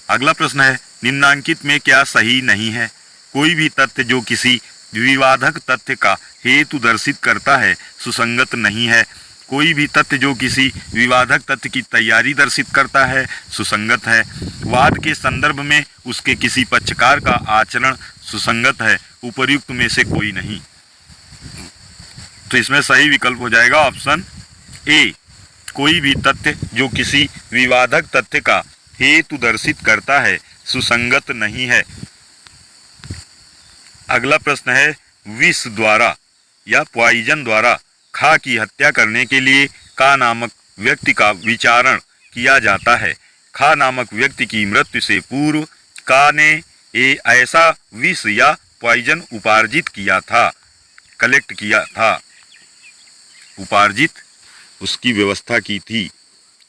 अगला प्रश्न है, निम्नांकित में क्या सही नहीं है? कोई भी तथ्य जो किसी विवादक तथ्य का हेतु दर्शित करता है, सुसंगत नहीं है। कोई भी तथ्य जो किसी विवादक तथ्य की तैयारी दर्शित करता है, सुसंगत है। वाद के संदर्भ में उसके किसी पक्षकार का आचरण सुसंगत है। उपर्युक्त में से कोई नहीं। तो इसमें सही विकल्प हो जाएगा ऑप्शन ए, कोई भी तथ्य जो किसी विवादक तथ्य का हेतु दर्शित करता है, सुसंगत नहीं है। अगला प्रश्न है, विष द्वारा या पॉइजन द्वारा खा की हत्या करने के लिए का नामक व्यक्ति का विचारण किया जाता है। खा नामक व्यक्ति की मृत्यु से पूर्व का ने ऐसा विष या पॉइजन उपार्जित किया था, कलेक्ट किया था, उपार्जित उसकी व्यवस्था की थी।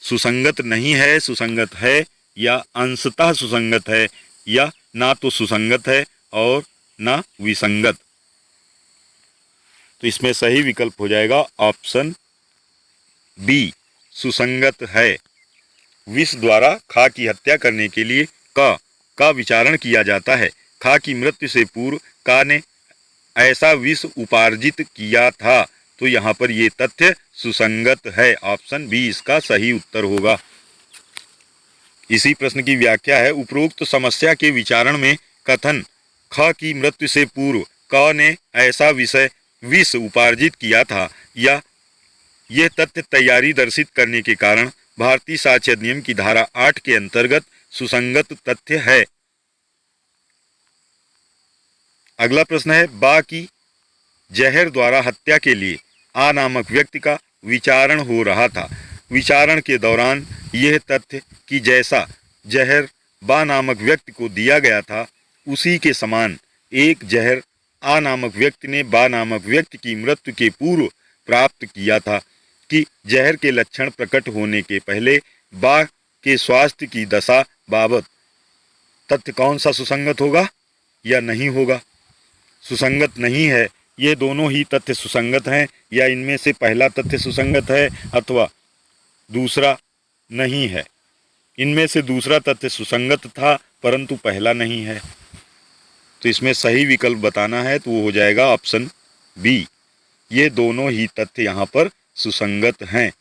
सुसंगत नहीं है, सुसंगत है या अंशतः सुसंगत है या ना तो सुसंगत है और ना विसंगत। तो इसमें सही विकल्प हो जाएगा ऑप्शन बी, सुसंगत है। विष द्वारा खा की हत्या करने के लिए का विचारण किया जाता है। खा की मृत्यु से पूर्व का ने ऐसा विष उपार्जित किया था। तो यहाँ पर ये तथ्य सुसंगत है। ऑप्शन बी इसका सही उत्तर होगा। इसी प्रश्न की व्याख्या है, उपरोक्त समस्या के विचारण में कथन ख की मृत्यु से पूर्व क ने ऐसा विष उपार्जित किया था या यह तथ्य तैयारी दर्शित करने के कारण भारतीय साक्ष्य अधिनियम की धारा 8 के अंतर्गत सुसंगत तथ्य है। अगला प्रश्न है, बा की जहर द्वारा हत्या के लिए आ नामक व्यक्ति का विचारण हो रहा था। विचारण के दौरान यह तथ्य कि जैसा जहर बा नामक व्यक्ति को दिया गया था, उसी के समान एक जहर आ नामक व्यक्ति ने बा नामक व्यक्ति की मृत्यु के पूर्व प्राप्त किया था, कि जहर के लक्षण प्रकट होने के पहले बा के स्वास्थ्य की दशा बाबत तथ्य कौन सा सुसंगत होगा या नहीं होगा? सुसंगत नहीं है। ये दोनों ही तथ्य सुसंगत हैं, या इनमें से पहला तथ्य सुसंगत है अथवा दूसरा नहीं है। इनमें से दूसरा तथ्य सुसंगत था परंतु पहला नहीं है। तो इसमें सही विकल्प बताना है तो वो हो जाएगा ऑप्शन बी, ये दोनों ही तथ्य यहाँ पर सुसंगत हैं।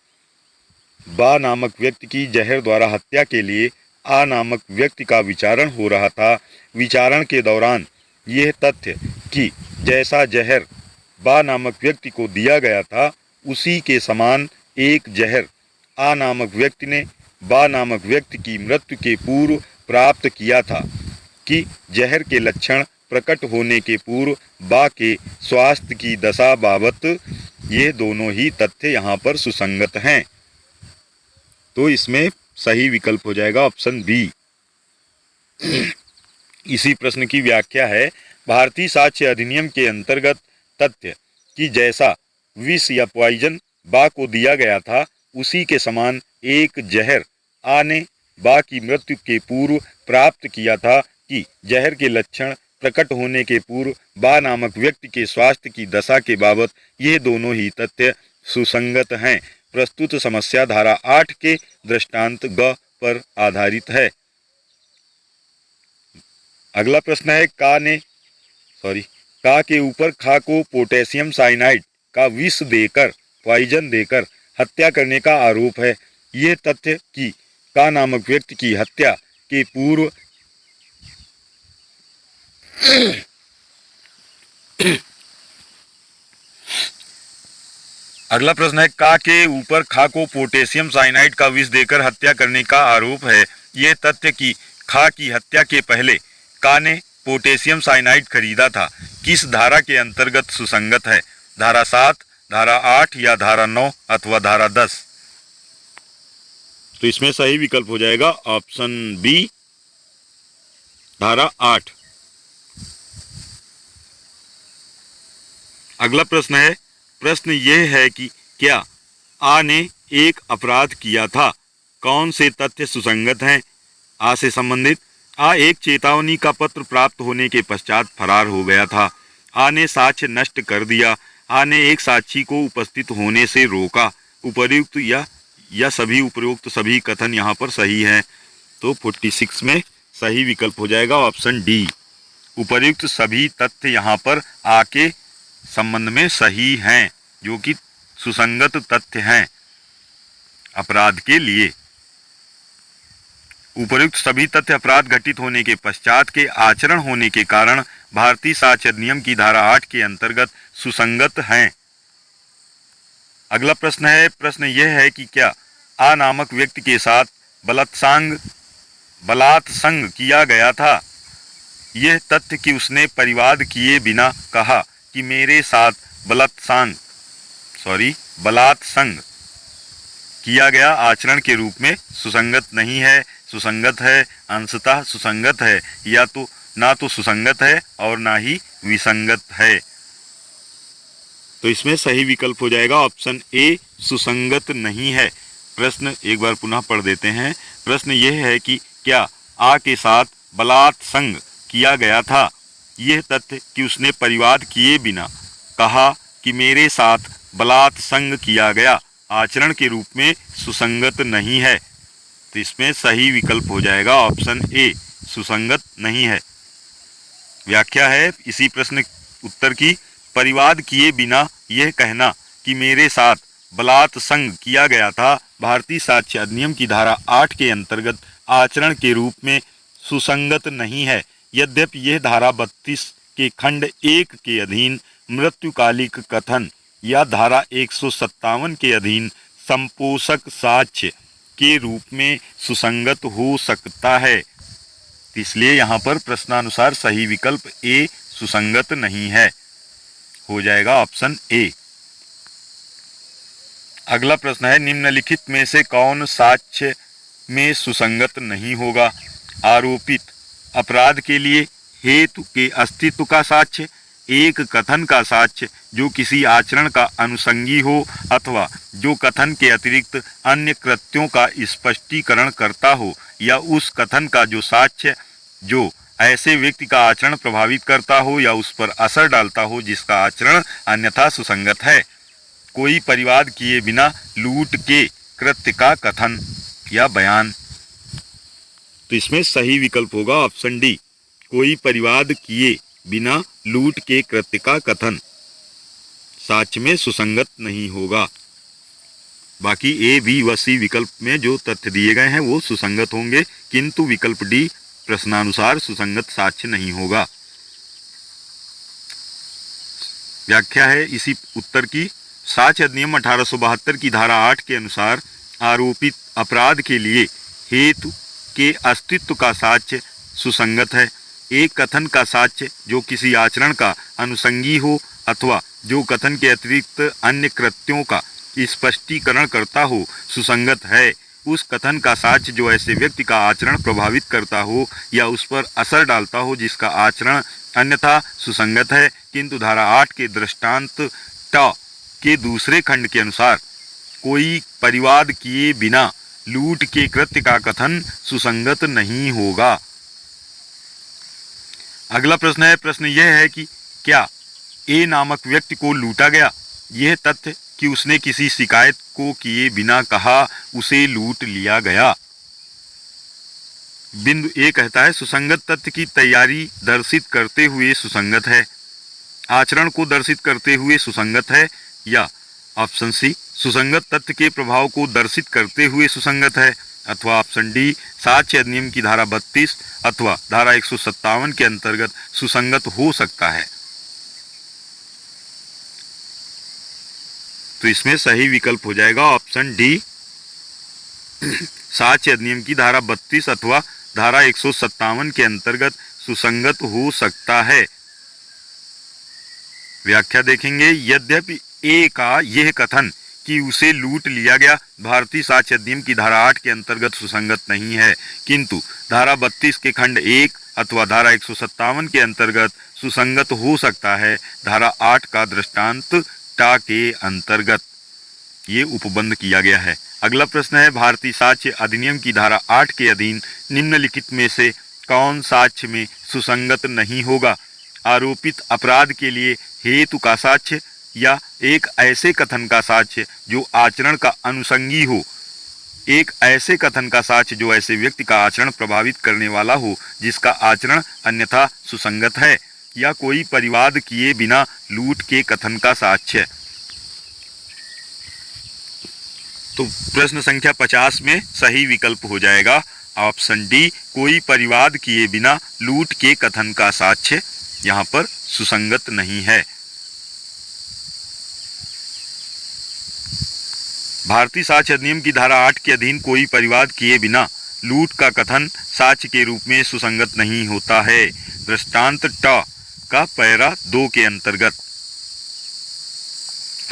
बा नामक व्यक्ति की जहर द्वारा हत्या के लिए आ नामक व्यक्ति का विचारण हो रहा था। विचारण के दौरान यह तथ्य कि जैसा जहर बा नामक व्यक्ति को दिया गया था, उसी के समान एक जहर आ नामक व्यक्ति ने बा नामक व्यक्ति की मृत्यु के पूर्व प्राप्त किया था। कि जहर के लक्षण प्रकट होने के पूर्व बा के स्वास्थ्य की दशा बाबत ये दोनों ही तथ्य यहाँ पर सुसंगत हैं। तो इसमें सही विकल्प हो जाएगा ऑप्शन बी। इसी प्रश्न की व्याख्या है, भारतीय साक्ष्य अधिनियम के अंतर्गत तथ्य कि जैसा विष या पॉइजन बा को दिया गया था उसी के समान एक जहर आ ने बा की मृत्यु के पूर्व प्राप्त किया था कि जहर के लक्षण प्रकट होने के पूर्व बा नामक व्यक्ति के स्वास्थ्य की दशा के बाबत ये दोनों ही तथ्य सुसंगत हैं। प्रस्तुत समस्या धारा 8 के दृष्टांत ग पर आधारित है। अगला प्रश्न है, का के ऊपर खा को पोटेशियम साइनाइड का विष देकर पॉइजन देकर हत्या करने का आरोप है। ये तथ्य कि का नामक व्यक्ति की हत्या के पूर्व अगला प्रश्न है, का के ऊपर खा को पोटेशियम साइनाइड का विष देकर हत्या करने का आरोप है। ये तथ्य कि खा की हत्या के पहले का ने पोटेशियम साइनाइड खरीदा था किस धारा के अंतर्गत सुसंगत है? धारा 7, धारा 8 या धारा 9 अथवा धारा 10? तो इसमें सही विकल्प हो जाएगा ऑप्शन बी, धारा 8। अगला प्रश्न है, प्रश्न यह है कि क्या आ ने एक अपराध किया था? कौन से तथ्य सुसंगत हैं? आ से संबंधित, आ एक चेतावनी का पत्र प्राप्त होने के पश्चात फरार हो गया था। आ ने साक्ष्य नष्ट कर दिया। आ ने एक साक्षी को उपस्थित होने से रोका। उपर्युक्त या सभी उपरोक्त सभी कथन यहाँ पर सही है। तो 46 में सही विकल्प हो जाएगा ऑप्शन डी। उपर्युक्त सभी तथ्य यहाँ पर आ के संबंध में सही हैं, जो कि सुसंगत तथ्य हैं अपराध के लिए। उपर्युक्त सभी तथ्य अपराध घटित होने के पश्चात के आचरण होने के कारण भारतीय साक्ष्य अधिनियम की धारा 8 के अंतर्गत सुसंगत हैं। अगला प्रश्न है, प्रश्न यह है कि क्या आ नामक व्यक्ति के साथ बलात्संग किया गया था? यह तथ्य कि उसने परिवाद किए बिना कहा कि मेरे साथ बलात्संग किया गया आचरण के रूप में सुसंगत नहीं है, सुसंगत है, अंशतः सुसंगत है, या तो ना तो सुसंगत है और ना ही विसंगत है। तो इसमें सही विकल्प हो जाएगा ऑप्शन ए, सुसंगत नहीं है। प्रश्न एक बार पुनः पढ़ देते हैं। प्रश्न यह है कि क्या आ के साथ बलात्संग किया गया था? यह तथ्य कि उसने परिवाद किए बिना कहा कि मेरे साथ बलात्संग किया गया आचरण के रूप में सुसंगत नहीं है। तो इसमें सही विकल्प हो जाएगा ऑप्शन ए, सुसंगत नहीं है। व्याख्या है इसी प्रश्न उत्तर की, परिवाद किए बिना यह कहना कि मेरे साथ बलात्संग किया गया था भारतीय साक्ष्य अधिनियम की धारा 8 के अंतर्गत आचरण के रूप में सुसंगत नहीं है। यद्यपि यह धारा 32 के खंड 1 के अधीन मृत्युकालिक कथन या धारा 157 के अधीन संपोषक साक्ष्य के रूप में सुसंगत हो सकता है। इसलिए यहाँ पर प्रश्नानुसार सही विकल्प ए, सुसंगत नहीं है, हो जाएगा ऑप्शन ए। अगला प्रश्न है, निम्नलिखित में से कौन साक्ष्य में सुसंगत नहीं होगा? आरोपित अपराध के लिए हेतु के अस्तित्व का साक्ष्य, एक कथन का साक्ष्य जो किसी आचरण का अनुषंगी हो अथवा जो कथन के अतिरिक्त अन्य कृत्यों का स्पष्टीकरण करता हो, या उस कथन का जो साक्ष्य जो ऐसे व्यक्ति का आचरण प्रभावित करता हो या उस पर असर डालता हो जिसका आचरण अन्यथा सुसंगत है। कोई परिवाद किए बिना लूट के कृत्य का कथन या बयान। तो इसमें सही विकल्प होगा ऑप्शन डी, कोई परिवाद किए बिना लूट के कृत्य का कथन साक्ष्य में सुसंगत नहीं होगा। बाकी ए, बी व सी विकल्प में जो तथ्य दिए गए हैं वो सुसंगत होंगे, किंतु विकल्प डी प्रश्नानुसार सुसंगत साक्ष्य नहीं होगा। व्याख्या है इसी उत्तर की, साक्ष्य अधिनियम 1872 की धारा 8 के अनुसार आरोपित अपराध के लिए हेतु के अस्तित्व का साक्ष्य सुसंगत है। एक कथन का साक्ष्य जो किसी आचरण का अनुसंगी हो अथवा जो कथन के अतिरिक्त अन्य कृत्यों का स्पष्टीकरण करता हो सुसंगत है। उस कथन का साक्ष्य जो ऐसे व्यक्ति का आचरण प्रभावित करता हो या उस पर असर डालता हो जिसका आचरण अन्यथा सुसंगत है, किंतु धारा 8 के दृष्टांत ट के दूसरे खंड के अनुसार कोई परिवाद किए बिना लूट के कृत्य का कथन सुसंगत नहीं होगा। अगला प्रश्न है, प्रश्न यह है कि क्या ए नामक व्यक्ति को लूटा गया? यह तथ्य कि उसने किसी शिकायत को किए बिना कहा उसे लूट लिया गया। बिंदु ए कहता है सुसंगत तथ्य की तैयारी दर्शित करते हुए सुसंगत है, आचरण को दर्शित करते हुए सुसंगत है, या ऑप्शन सी सुसंगत तथ्य के प्रभाव को दर्शित करते हुए सुसंगत है, अथवा ऑप्शन डी साक्ष्य अधिनियम की धारा 32 अथवा धारा 157 के अंतर्गत सुसंगत हो सकता है। तो इसमें सही विकल्प हो जाएगा ऑप्शन डी साक्ष्य अधिनियम की धारा 32 अथवा धारा 157 के अंतर्गत सुसंगत हो सकता है। व्याख्या देखेंगे, यद्यपि ए का यह कथन कि उसे लूट लिया गया भारतीय साक्ष्य अधिनियम की धारा 8 के अंतर्गत सुसंगत नहीं है, किंतु धारा 32 के खंड 1 अथवा धारा 157 के अंतर्गत सुसंगत हो सकता है धारा 8 का दृष्टांत टा के अंतर्गत। ये उपबंध किया गया है। अगला प्रश्न है, भारतीय साक्ष्य अधिनियम की धारा 8 के अधीन निम्नलिखित में से कौन साक्ष्य में सुसंगत नहीं होगा? आरोपित अपराध के लिए हेतु का साक्ष्य या एक ऐसे कथन का साक्ष्य जो आचरण का अनुसंगी हो, एक ऐसे कथन का साक्ष्य जो ऐसे व्यक्ति का आचरण प्रभावित करने वाला हो जिसका आचरण अन्यथा सुसंगत है, या कोई परिवाद किए बिना लूट के कथन का साक्ष्य। तो प्रश्न संख्या 50 में सही विकल्प हो जाएगा ऑप्शन डी कोई परिवाद किए बिना लूट के कथन का साक्ष्य यहाँ पर सुसंगत नहीं है। भारतीय साक्ष्य अधिनियम की धारा 8 के अधीन कोई परिवाद किए बिना लूट का कथन साक्ष्य के रूप में सुसंगत नहीं होता है, दृष्टांत ट का पैरा 2 के अंतर्गत।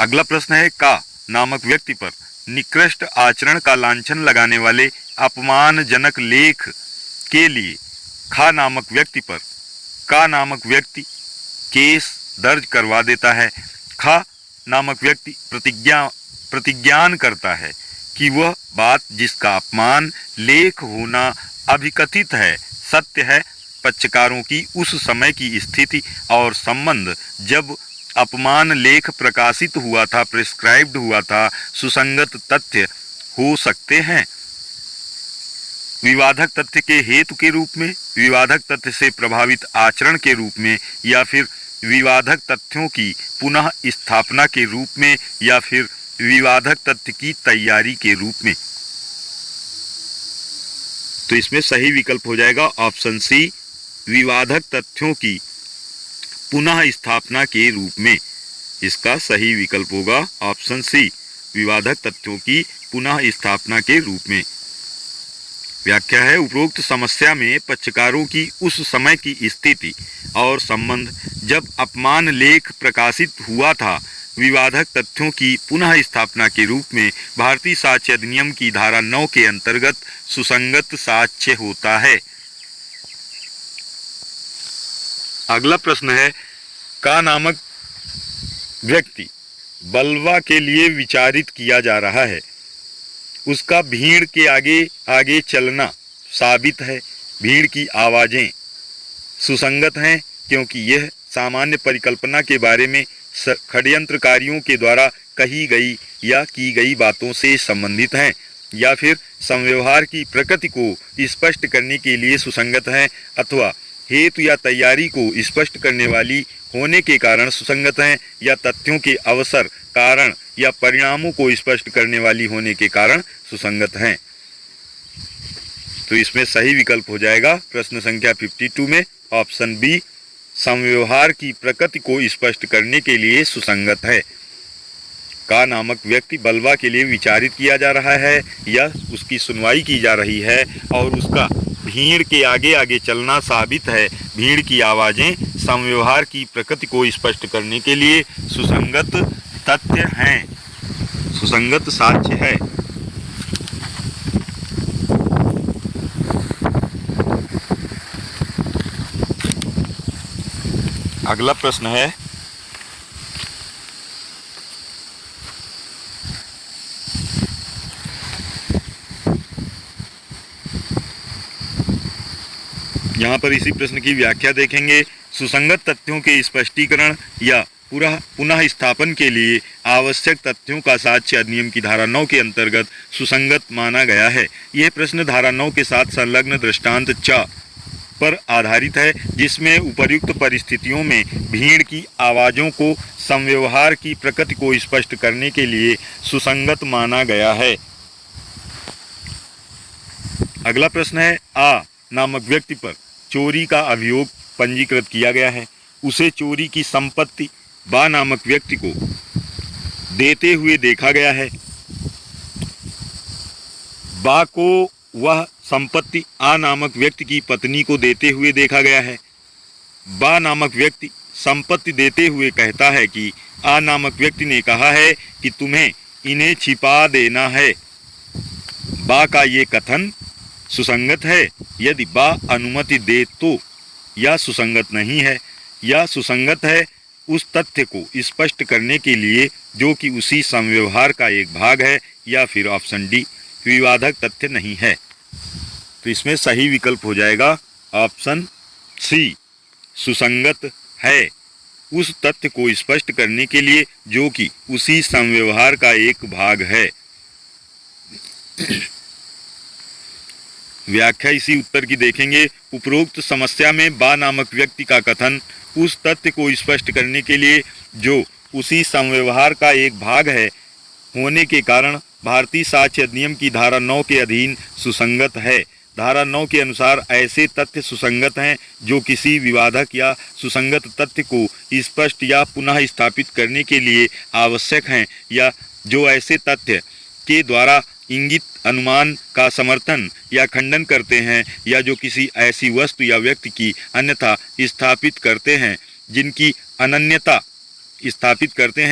अगला प्रश्न है, का नामक व्यक्ति पर निकृष्ट आचरण का लांछन लगाने वाले अपमानजनक लेख के लिए खा नामक व्यक्ति पर का नामक व्यक्ति केस दर्ज करवा देता है। खा नामक व्यक्ति प्रतिज्ञान करता है कि वह बात जिसका अपमान लेख होना अभिकथित है सत्य है। पक्षकारों की उस समय की स्थिति और संबंध जब अपमान लेख प्रकाशित हुआ था, प्रिस्क्राइब्ड हुआ था, सुसंगत तथ्य हो सकते हैं। विवादक तथ्य के हेतु के रूप में, विवादक तथ्य से प्रभावित आचरण के रूप में, या फिर विवादक तथ्यों की पुनः स्थापना के रूप में, या फिर विवादक तथ्य की तैयारी के रूप में। तो इसमें सही विकल्प हो जाएगा ऑप्शन सी विवादक तथ्यों की पुनः स्थापना के रूप में। इसका सही विकल्प होगा ऑप्शन सी विवादक तथ्यों की पुनः स्थापना के रूप में। व्याख्या है, उपरोक्त समस्या में पक्षकारों की उस समय की स्थिति और संबंध जब अपमान लेख प्रकाशित हुआ था, विवादक तथ्यों की पुनः स्थापना के रूप में भारतीय साक्ष्य अधिनियम की धारा 9 के अंतर्गत सुसंगत साक्ष्य होता है। अगला प्रश्न है, का नामक व्यक्ति बलवा के लिए विचारित किया जा रहा है, उसका भीड़ के आगे आगे चलना साबित है। भीड़ की आवाजें सुसंगत हैं क्योंकि यह सामान्य परिकल्पना के बारे में षड्यंत्रकारियों के द्वारा कही गई या की गई बातों से संबंधित हैं, या फिर संव्यवहार की प्रकृति को स्पष्ट करने के लिए सुसंगत हैं, अथवा हेतु या तैयारी को स्पष्ट करने वाली होने के कारण सुसंगत हैं, या तथ्यों के अवसर, कारण या परिणामों को स्पष्ट करने वाली होने के कारण सुसंगत हैं। तो इसमें सही विकल्प हो जाएगा प्रश्न संख्या 52 में ऑप्शन बी संव्यवहार की प्रकृति को स्पष्ट करने के लिए सुसंगत है। का नामक व्यक्ति बलवा के लिए विचारित किया जा रहा है या उसकी सुनवाई की जा रही है और उसका भीड़ के आगे आगे चलना साबित है। भीड़ की आवाज़ें संव्यवहार की प्रकृति को स्पष्ट करने के लिए सुसंगत तथ्य हैं, सुसंगत साक्ष्य है। अगला प्रश्न है, यहाँ पर इसी प्रश्न की व्याख्या देखेंगे। सुसंगत तथ्यों के स्पष्टीकरण या पुनः स्थापन के लिए आवश्यक तथ्यों का साक्ष्य अधिनियम की धारा 9 के अंतर्गत सुसंगत माना गया है। यह प्रश्न धारा 9 के साथ संलग्न दृष्टांत 4 पर आधारित है, जिसमें उपर्युक्त परिस्थितियों में भीड़ की आवाज़ों को संव्यवहार की प्रकृति को स्पष्ट करने के लिए सुसंगत माना गया है। अगला प्रश्न है, आ नामक व्यक्ति पर चोरी का अभियोग पंजीकृत किया गया है। उसे चोरी की संपत्ति बा नामक व्यक्ति को देते हुए देखा गया है। बा को वह संपत्ति आ नामक व्यक्ति की पत्नी को देते हुए देखा गया है। बा नामक व्यक्ति संपत्ति देते हुए कहता है कि आ नामक व्यक्ति ने कहा है कि तुम्हें इन्हें छिपा देना है। बा का ये कथन सुसंगत है। यदि बा अनुमति दे तो यह सुसंगत नहीं है। यह सुसंगत है उस तथ्य को स्पष्ट करने के लिए जो कि उसी संव्यवहार का एक भाग है, या फिर ऑप्शन डी विवादक तथ्य नहीं है। तो इसमें सही विकल्प हो जाएगा ऑप्शन सी, सुसंगत है उस तथ्य को स्पष्ट करने के लिए जो कि उसी संव्यवहार का एक भाग है। व्याख्या इसी उत्तर की देखेंगे। उपरोक्त समस्या में बा नामक व्यक्ति का कथन उस तथ्य को स्पष्ट करने के लिए जो उसी संव्यवहार का एक भाग है होने के कारण भारतीय साक्ष्य अधिनियम की धारा 9 के अधीन सुसंगत है। धारा 9 के अनुसार ऐसे तथ्य सुसंगत हैं जो किसी विवादक या सुसंगत तथ्य को स्पष्ट या पुनः स्थापित करने के लिए आवश्यक हैं, या जो ऐसे तथ्य के द्वारा इंगित अनुमान का समर्थन या खंडन करते हैं, या जो किसी ऐसी वस्तु या व्यक्ति की अन्यथा स्थापित करते हैं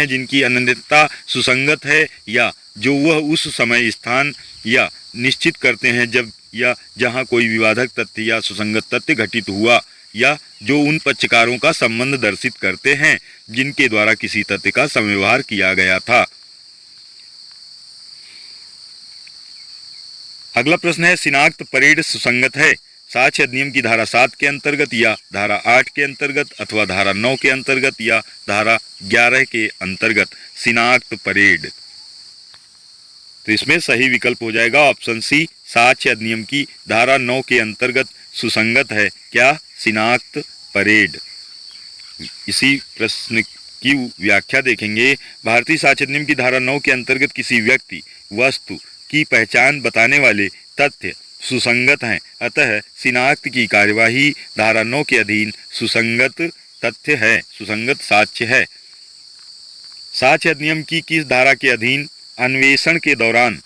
जिनकी अनन्यता सुसंगत है, या जो वह उस समय स्थान या निश्चित करते हैं जब या जहां कोई विवादक तथ्य या सुसंगत तथ्य घटित हुआ, या जो उन पक्षकारों का संबंध दर्शित करते हैं जिनके द्वारा किसी तथ्य का संव्यवहार किया गया था। अगला प्रश्न है, शिनाख्त परेड सुसंगत है साक्ष्य अधिनियम की धारा 7 के अंतर्गत, या धारा 8 के अंतर्गत, अथवा धारा 9 के अंतर्गत, या धारा 11 के अंतर्गत शिनाख्त परेड। तो इसमें सही विकल्प हो जाएगा ऑप्शन सी, साक्ष्य अधिनियम की धारा 9 के अंतर्गत सुसंगत है क्या, शिनाख्त परेड। इसी प्रश्न की व्याख्या देखेंगे। भारतीय साक्ष्य अधिनियम की धारा 9 के अंतर्गत किसी व्यक्ति वस्तु की पहचान बताने वाले तथ्य सुसंगत हैं, अतः शिनाख्त की कार्यवाही धारा 9 के अधीन सुसंगत तथ्य है, सुसंगत साक्ष्य है। साक्ष्य अधिनियम की किस धारा के अधीन अन्वेषण के दौरान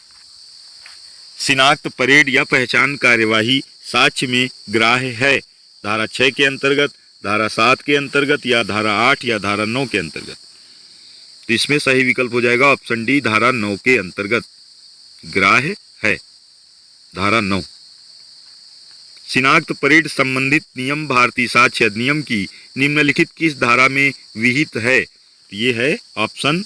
शिनाख्त परेड या पहचान कार्यवाही साक्ष्य में ग्राह्य है? धारा 6 के अंतर्गत, धारा 7 के अंतर्गत, या धारा 8 या धारा 9 के अंतर्गत। तो इसमें सही विकल्प हो जाएगा ऑप्शन डी, धारा 9 के अंतर्गत ग्राह्य है। धारा 9, शिनाख्त परेड संबंधित नियम भारतीय साक्ष्य अधिनियम की निम्नलिखित किस धारा में विहित है? ये है ऑप्शन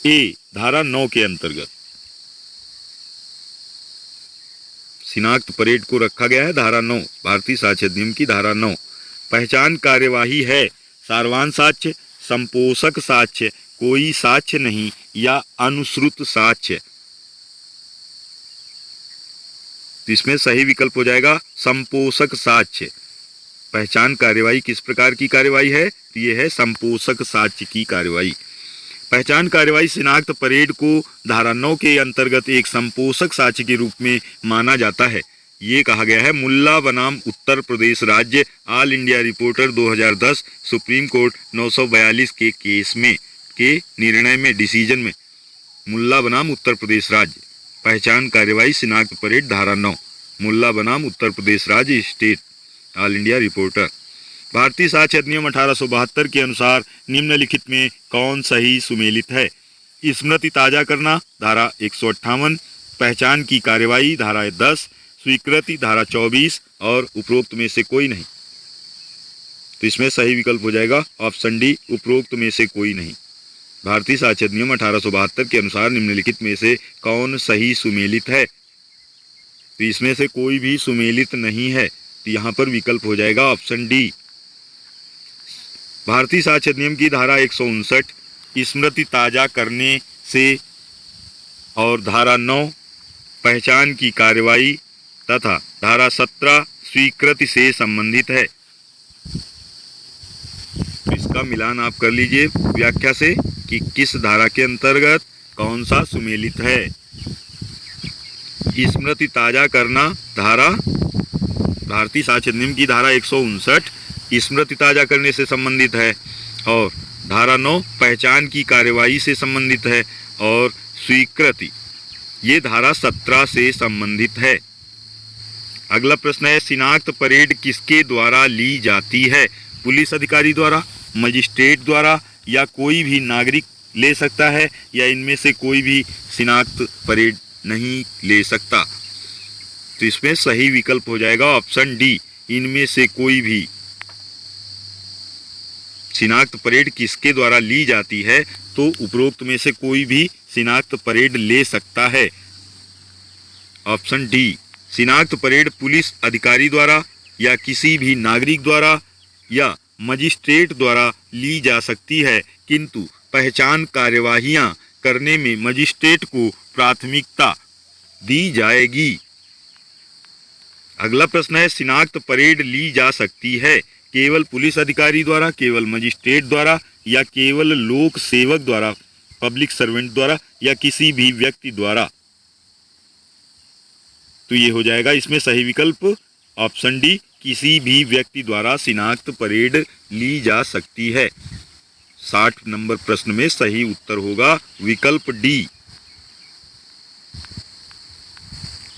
ए, धारा 9 के अंतर्गत शिनाख्त परेड को रखा गया है। धारा 9 भारतीय साक्ष्य अधिनियम की धारा 9। पहचान कार्यवाही है सारवान साक्ष्य, संपोषक साक्ष्य, कोई साक्ष्य नहीं, या अनुश्रुत साक्ष्य। इसमें सही विकल्प हो जाएगा संपोषक साक्ष्य। पहचान कार्यवाही किस प्रकार की कार्यवाही है? यह है संपोषक साक्ष्य की कार्यवाही। पहचान कार्यवाही शिनाख्त परेड को धारा 9 के अंतर्गत एक संपोषक साक्ष्य के रूप में माना जाता है। ये कहा गया है मुल्ला बनाम उत्तर प्रदेश राज्य all India reporter 2010 supreme court 942 के केस में के निर्णय में, डिसीजन में, मुल्ला बनाम उत्तर प्रदेश राज्य पहचान कार्यवाही शिनाख्त परेड धारा 9। मुल्ला बनाम उत्तर प्रदेश राज्य स्टेट ऑल इंडिया रिपोर्टर। भारतीय साक्ष्य अधिनियम 1872 के अनुसार निम्नलिखित में कौन सही सुमेलित है? स्मृति ताजा करना धारा 158, पहचान की कार्यवाही धारा 10, स्वीकृति धारा 24 और उपरोक्त में से कोई नहीं। तो इसमें सही विकल्प हो जाएगा ऑप्शन डी, उपरोक्त में से कोई नहीं। भारतीय साक्ष्य अधिनियम 1872 के अनुसार निम्नलिखित में से कौन सही सुमेलित है? तो इसमें से कोई भी सुमेलित नहीं है, तो यहाँ पर विकल्प हो जाएगा ऑप्शन डी। भारतीय साक्ष्य अधिनियम की धारा 159 स्मृति ताजा करने से और धारा 9 पहचान की कार्यवाही तथा धारा 17 स्वीकृति से संबंधित है। तो इसका मिलान आप कर लीजिए व्याख्या से कि किस धारा के अंतर्गत कौन सा सुमेलित है। स्मृति ताजा करना धारा भारतीय साक्ष्य अधिनियम की धारा 159 स्मृति ताजा करने से संबंधित है और धारा 9 पहचान की कार्यवाही से संबंधित है और स्वीकृति ये धारा 17 से संबंधित है। अगला प्रश्न है शिनाख्त परेड किसके द्वारा ली जाती है? पुलिस अधिकारी द्वारा, मजिस्ट्रेट द्वारा या कोई भी नागरिक ले सकता है या इनमें से कोई भी शिनाख्त परेड नहीं ले सकता। तो इसमें सही विकल्प हो जाएगा ऑप्शन डी, इनमें से कोई भी। शिनाख्त परेड किसके द्वारा ली जाती है? तो उपरोक्त में से कोई भी शिनाख्त परेड ले सकता है। ऑप्शन डी, शिनाख्त परेड पुलिस अधिकारी द्वारा या किसी भी नागरिक द्वारा या मजिस्ट्रेट द्वारा ली जा सकती है, किंतु पहचान कार्यवाहियां करने में मजिस्ट्रेट को प्राथमिकता दी जाएगी। अगला प्रश्न है शिनाख्त परेड ली जा सकती है केवल पुलिस अधिकारी द्वारा, केवल मजिस्ट्रेट द्वारा या केवल लोक सेवक द्वारा, पब्लिक सर्वेंट द्वारा या किसी भी व्यक्ति द्वारा। तो ये हो जाएगा इसमें सही विकल्प ऑप्शन डी, किसी भी व्यक्ति द्वारा शिनाख्त परेड ली जा सकती है। 60 नंबर प्रश्न में सही उत्तर होगा विकल्प डी।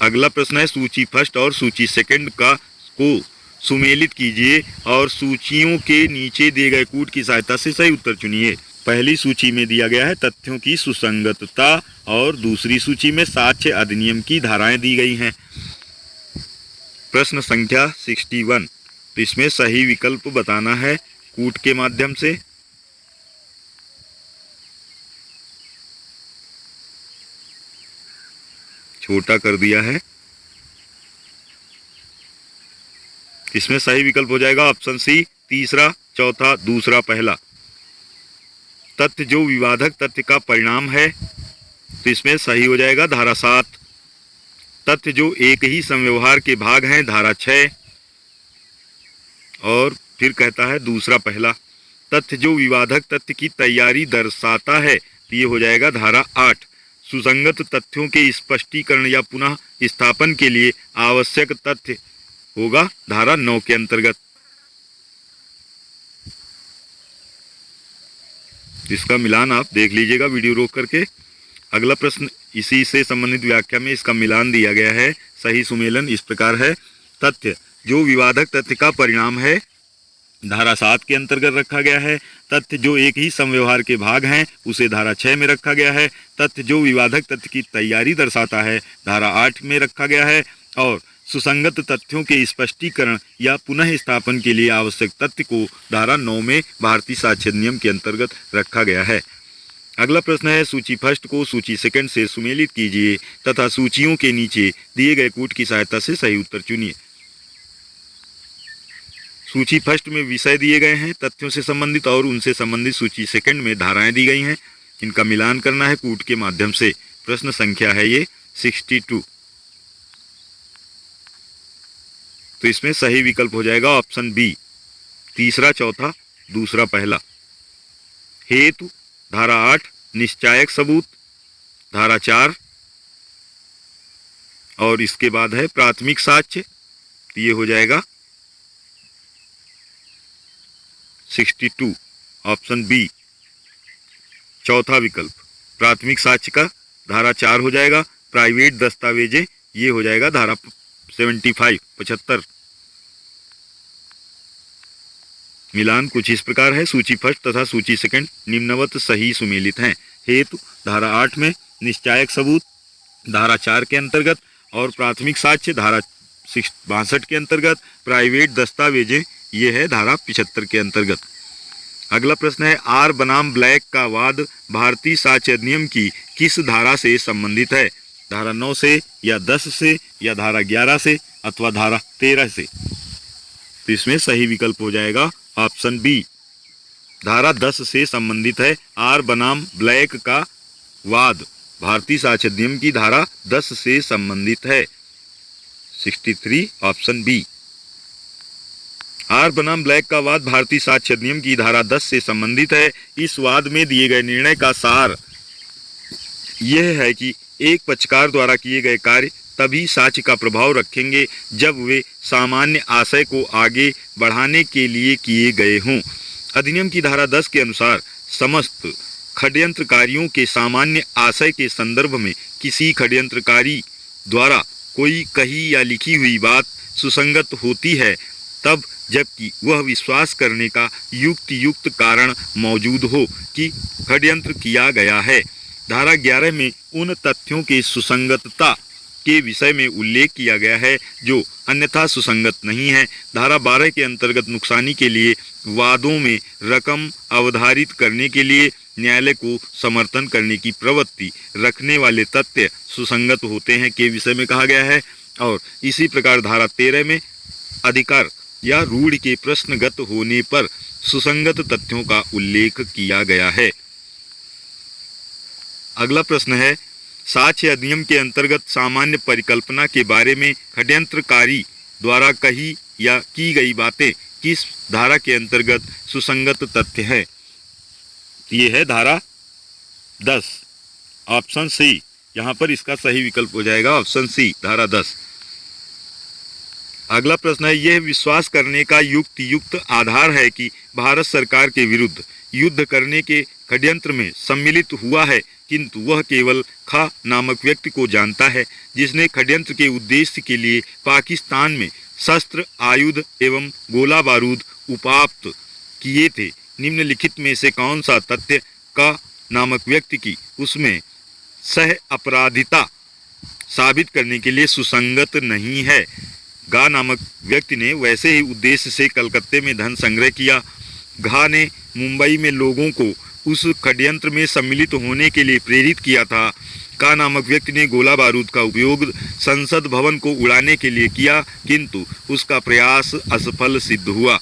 अगला प्रश्न है सूची फर्स्ट और सूची सेकंड को सुमेलित कीजिए और सूचियों के नीचे दिए गए कूट की सहायता से सही उत्तर चुनिए। पहली सूची में दिया गया है तथ्यों की सुसंगतता और दूसरी सूची में साक्ष्य अधिनियम की धाराएं दी गई हैं। प्रश्न संख्या 61, तो इसमें सही विकल्प बताना है कूट के माध्यम से। छोटा कर दिया है। इसमें सही विकल्प हो जाएगा ऑप्शन सी, तीसरा, चौथा, दूसरा, पहला। तथ्य जो विवादक तथ्य का परिणाम है, तो इसमें सही हो जाएगा धारा 7। तथ्य जो एक ही समव्यवहार के भाग हैं, धारा 6। और फिर कहता है दूसरा, पहला। तथ्य जो विवादक तथ्य की तैयारी दर्शाता है, तो ये हो जाएगा धारा 8। सुसंगत तथ्यों के स्पष्टीकरण या पुनः स्थापन के लिए आवश्यक तथ्य होगा धारा 9 के अंतर्गत। इसका मिलान आप देख लीजिएगा वीडियो रोक करके। अगला प्रश्न इसी से संबंधित व्याख्या में इसका मिलान दिया गया है। सही सुमेलन इस प्रकार है। तथ्य जो विवादक तथ्य का परिणाम है, धारा 7 के अंतर्गत रखा गया है। तथ्य जो एक ही समव्यवहार के भाग हैं, उसे धारा 6 में रखा गया है। तथ्य जो विवादक तथ्य की तैयारी दर्शाता है, धारा 8 में रखा गया है। और सुसंगत तथ्यों के स्पष्टीकरण या पुनः स्थापन के लिए आवश्यक तथ्य को धारा 9 में भारतीय साक्ष्य अधिनियम के अंतर्गत रखा गया है। अगला प्रश्न है सूची फर्स्ट को सूची सेकंड से सुमेलित कीजिए तथा सूचियों के नीचे दिए गए कूट की सहायता से सही उत्तर चुनिए। सूची फर्स्ट में विषय दिए गए हैं तथ्यों से संबंधित और उनसे संबंधित सूची सेकंड में धाराएं दी गई हैं। इनका मिलान करना है कूट के माध्यम से। प्रश्न संख्या है ये 62। तो इसमें सही विकल्प हो जाएगा ऑप्शन बी, तीसरा, चौथा, दूसरा, पहला। हेतु धारा 8, निश्चायक सबूत धारा 4 और इसके बाद है प्राथमिक साक्ष्य। तो ये हो जाएगा 62 ऑप्शन बी, चौथा विकल्प। प्राथमिक साक्ष्य का धारा 4 हो जाएगा। प्राइवेट दस्तावेजें, ये हो जाएगा धारा 75। मिलान कुछ इस प्रकार है। सूची फर्स्ट तथा सूची सेकंड निम्नवत सही सुमेलित हैं। हेतु धारा 8 में निश्चायक सबूत धारा 4 के अंतर्गत और प्राथमिक साक्ष्य धारा 62 के अंतर्गत, प्राइवेट दस्तावेजें ये है धारा 75 के अंतर्गत। अगला प्रश्न है आर बनाम ब्लैक का वाद भारतीय साक्ष्य अधिनियम की किस धारा से संबंधित है? धारा 9 से या 10 से या धारा 11 से अथवा धारा 13 से। तो इसमें सही विकल्प हो जाएगा ऑप्शन बी, धारा 10 से संबंधित है। आर बनाम ब्लैक का वाद भारतीय साक्ष्य अधिनियम की धारा 10 से संबंधित है। 63 ऑप्शन बी। आर बनाम ब्लैक का वाद भारतीय साक्ष्य अधिनियम की धारा 10 से संबंधित है। इस वाद में दिए गए निर्णय का सार यह है कि एक पक्षकार द्वारा किए गए कार्य तभी साक्ष्य का प्रभाव रखेंगे जब वे सामान्य आशय को आगे बढ़ाने के लिए किए गए हों। अधिनियम की धारा 10 के अनुसार समस्त षड्यंत्रकारियों के सामान्य आशय के संदर्भ में किसी षड्यंत्रकारी द्वारा कोई कही या लिखी हुई बात सुसंगत होती है तब जबकि वह विश्वास करने का युक्त कारण मौजूद हो कि षड्यंत्र किया गया है। धारा 11 में उन तथ्यों की सुसंगतता के विषय में उल्लेख किया गया है जो अन्यथा सुसंगत नहीं है। धारा 12 के अंतर्गत नुकसानी के लिए वादों में रकम अवधारित करने के लिए न्यायालय को समर्थन करने की प्रवृत्ति रखने वाले तथ्य सुसंगत होते हैं के विषय में कहा गया है। और इसी प्रकार धारा 13 में अधिकार या रूढ़ के प्रश्नगत होने पर सुसंगत तथ्यों का उल्लेख किया गया है। अगला प्रश्न है साक्ष्य अधिनियम के अंतर्गत सामान्य परिकल्पना के बारे में षड्यंत्रकारी द्वारा कही या की गई बातें किस धारा के अंतर्गत सुसंगत तथ्य है? ये है धारा 10 ऑप्शन सी। यहाँ पर इसका सही विकल्प हो जाएगा ऑप्शन सी, धारा 10। अगला प्रश्न है यह विश्वास करने का युक्त आधार है कि भारत सरकार के विरुद्ध युद्ध करने के षड्यंत्र में सम्मिलित हुआ है, किंतु वह केवल खा नामक व्यक्ति को जानता है जिसने षड्यंत्र के उद्देश्य के लिए पाकिस्तान में शस्त्र, आयुध एवं गोला बारूद उपाप्त किए थे। निम्नलिखित में से कौन सा तथ्य का नामक व्यक्ति की उसमें सह अपराधिता साबित करने के लिए सुसंगत नहीं है? गा नामक व्यक्ति ने वैसे ही उद्देश्य से कलकत्ते में धन संग्रह किया। घा ने मुंबई में लोगों को उस षड्यंत्र में सम्मिलित होने के लिए प्रेरित किया था। का नामक व्यक्ति ने गोला बारूद का उपयोग संसद भवन को उड़ाने के लिए किया, किंतु उसका प्रयास असफल सिद्ध हुआ।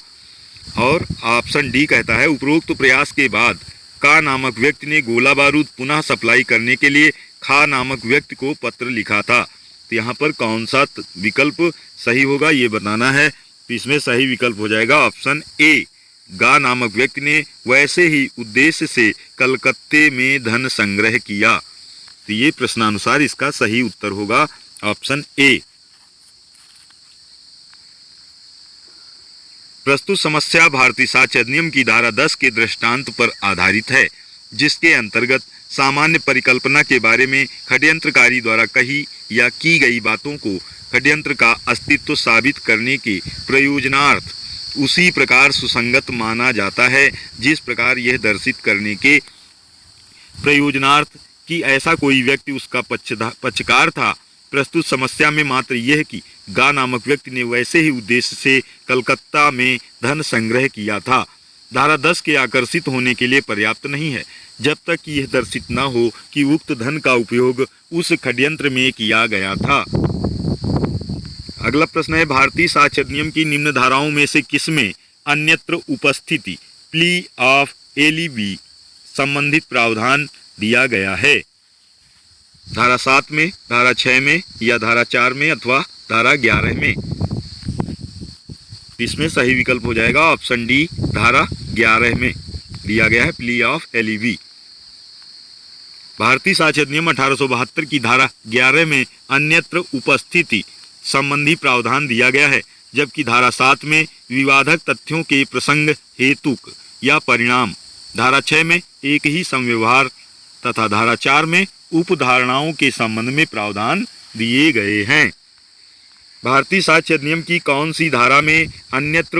और ऑप्शन डी कहता है उपरोक्त प्रयास के बाद का नामक व्यक्ति ने गोला बारूद पुनः सप्लाई करने के लिए खा नामक व्यक्ति को पत्र लिखा था। तो यहाँ पर कौन सा विकल्प सही होगा ये बताना है। तो इसमें सही विकल्प हो जाएगा ऑप्शन ए, गा नामक व्यक्ति ने वैसे ही उद्देश्य से कलकत्ते में धन संग्रह किया। तो ये प्रश्नानुसार इसका सही उत्तर होगा ऑप्शन ए। प्रस्तुत समस्या भारतीय साक्ष्य अधिनियम की धारा 10 के दृष्टांत पर आधारित है, जिसके अंतर्गत सामान्य परिकल्पना के बारे में षड्यंत्रकारी द्वारा कही या की गई बातों को षड्यंत्र का अस्तित्व साबित करने के प्रयोजनार्थ उसी प्रकार सुसंगत माना जाता है जिस प्रकार यह दर्शित करने के प्रयोजनार्थ कि ऐसा कोई व्यक्ति उसका पक्षकार था। प्रस्तुत समस्या में मात्र यह कि गा नामक व्यक्ति ने वैसे ही उद्देश्य से कलकत्ता में धन संग्रह किया था, धारा 10 के आकर्षित होने के लिए पर्याप्त नहीं है जब तक कि यह दर्शित न हो कि उक्त धन का उपयोग उस षड्यंत्र में किया गया था। अगला प्रश्न है भारतीय साक्ष्य अधिनियम की निम्न धाराओं में से किसमें अन्यत्र उपस्थिति प्ली ऑफ एलिबी संबंधित प्रावधान दिया गया है? धारा 7 में, धारा 6 में या धारा 4 में अथवा धारा 11 में? इसमें सही विकल्प हो जाएगा ऑप्शन डी, धारा 11 में दिया गया है प्ली ऑफ एलिबी। भारतीय साक्ष्य अधिनियम 1872 की धारा 11 में अन्यत्र उपस्थिति संबंधी प्रावधान दिया गया है, जबकि धारा 7 में विवादक तथ्यों के प्रसंग हेतुक या परिणाम, धारा 6 में एक ही संव्यवहार तथा धारा 4 में उपधारणाओं के संबंध में प्रावधान दिए गए हैं। भारतीय साक्ष्य अधिनियम की कौन सी धारा में अन्यत्र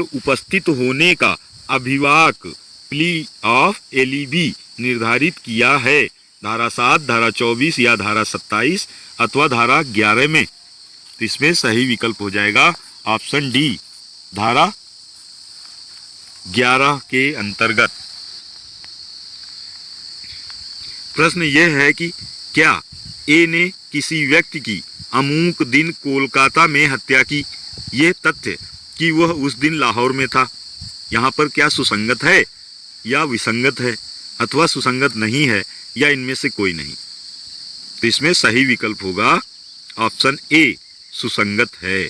उपस्थित होने का अभिवाक प्ली ऑफ एलिबी निर्धारित किया है? धारा 7, धारा 24 या धारा 27 अथवा धारा 11 में? तो इसमें सही विकल्प हो जाएगा ऑप्शन डी, धारा 11 के अंतर्गत। प्रश्न यह है कि क्या ए ने किसी व्यक्ति की अमुक दिन कोलकाता में हत्या की? यह तथ्य कि वह उस दिन लाहौर में था, यहाँ पर क्या सुसंगत है या विसंगत है अथवा सुसंगत नहीं है या इनमें से कोई नहीं? तो इसमें सही विकल्प होगा ऑप्शन ए, सुसंगत है।